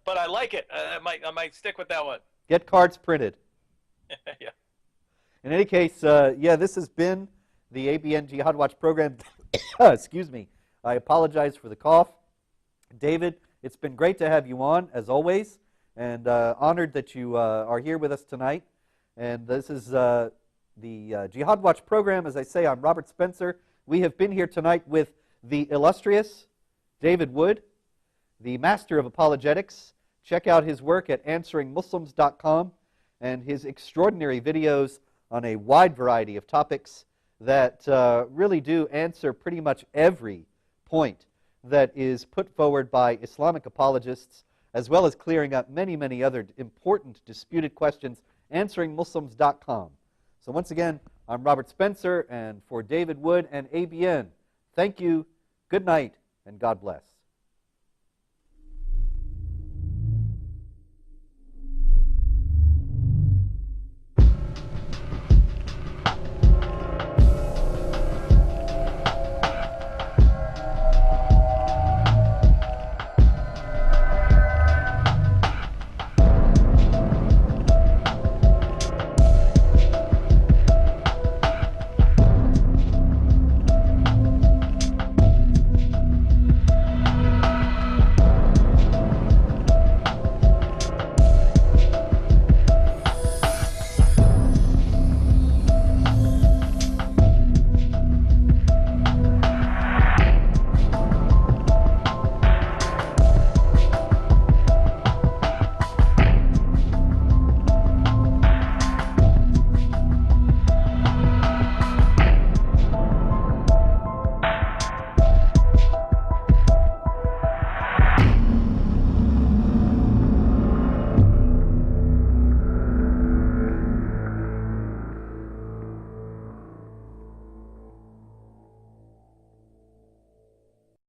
but I like it. I might stick with that one. Get cards printed. Yeah. In any case, yeah, this has been the ABN Jihad Watch program. Excuse me. I apologize for the cough. David, it's been great to have you on, as always, and honored that you are here with us tonight. And this is the Jihad Watch program. As I say, I'm Robert Spencer. We have been here tonight with the illustrious David Wood, the master of apologetics. Check out his work at answeringmuslims.com and his extraordinary videos on a wide variety of topics that really do answer pretty much every point that is put forward by Islamic apologists, as well as clearing up many, many other important disputed questions. Answeringmuslims.com. So once again, I'm Robert Spencer, and for David Wood and ABN, thank you, good night, and God bless.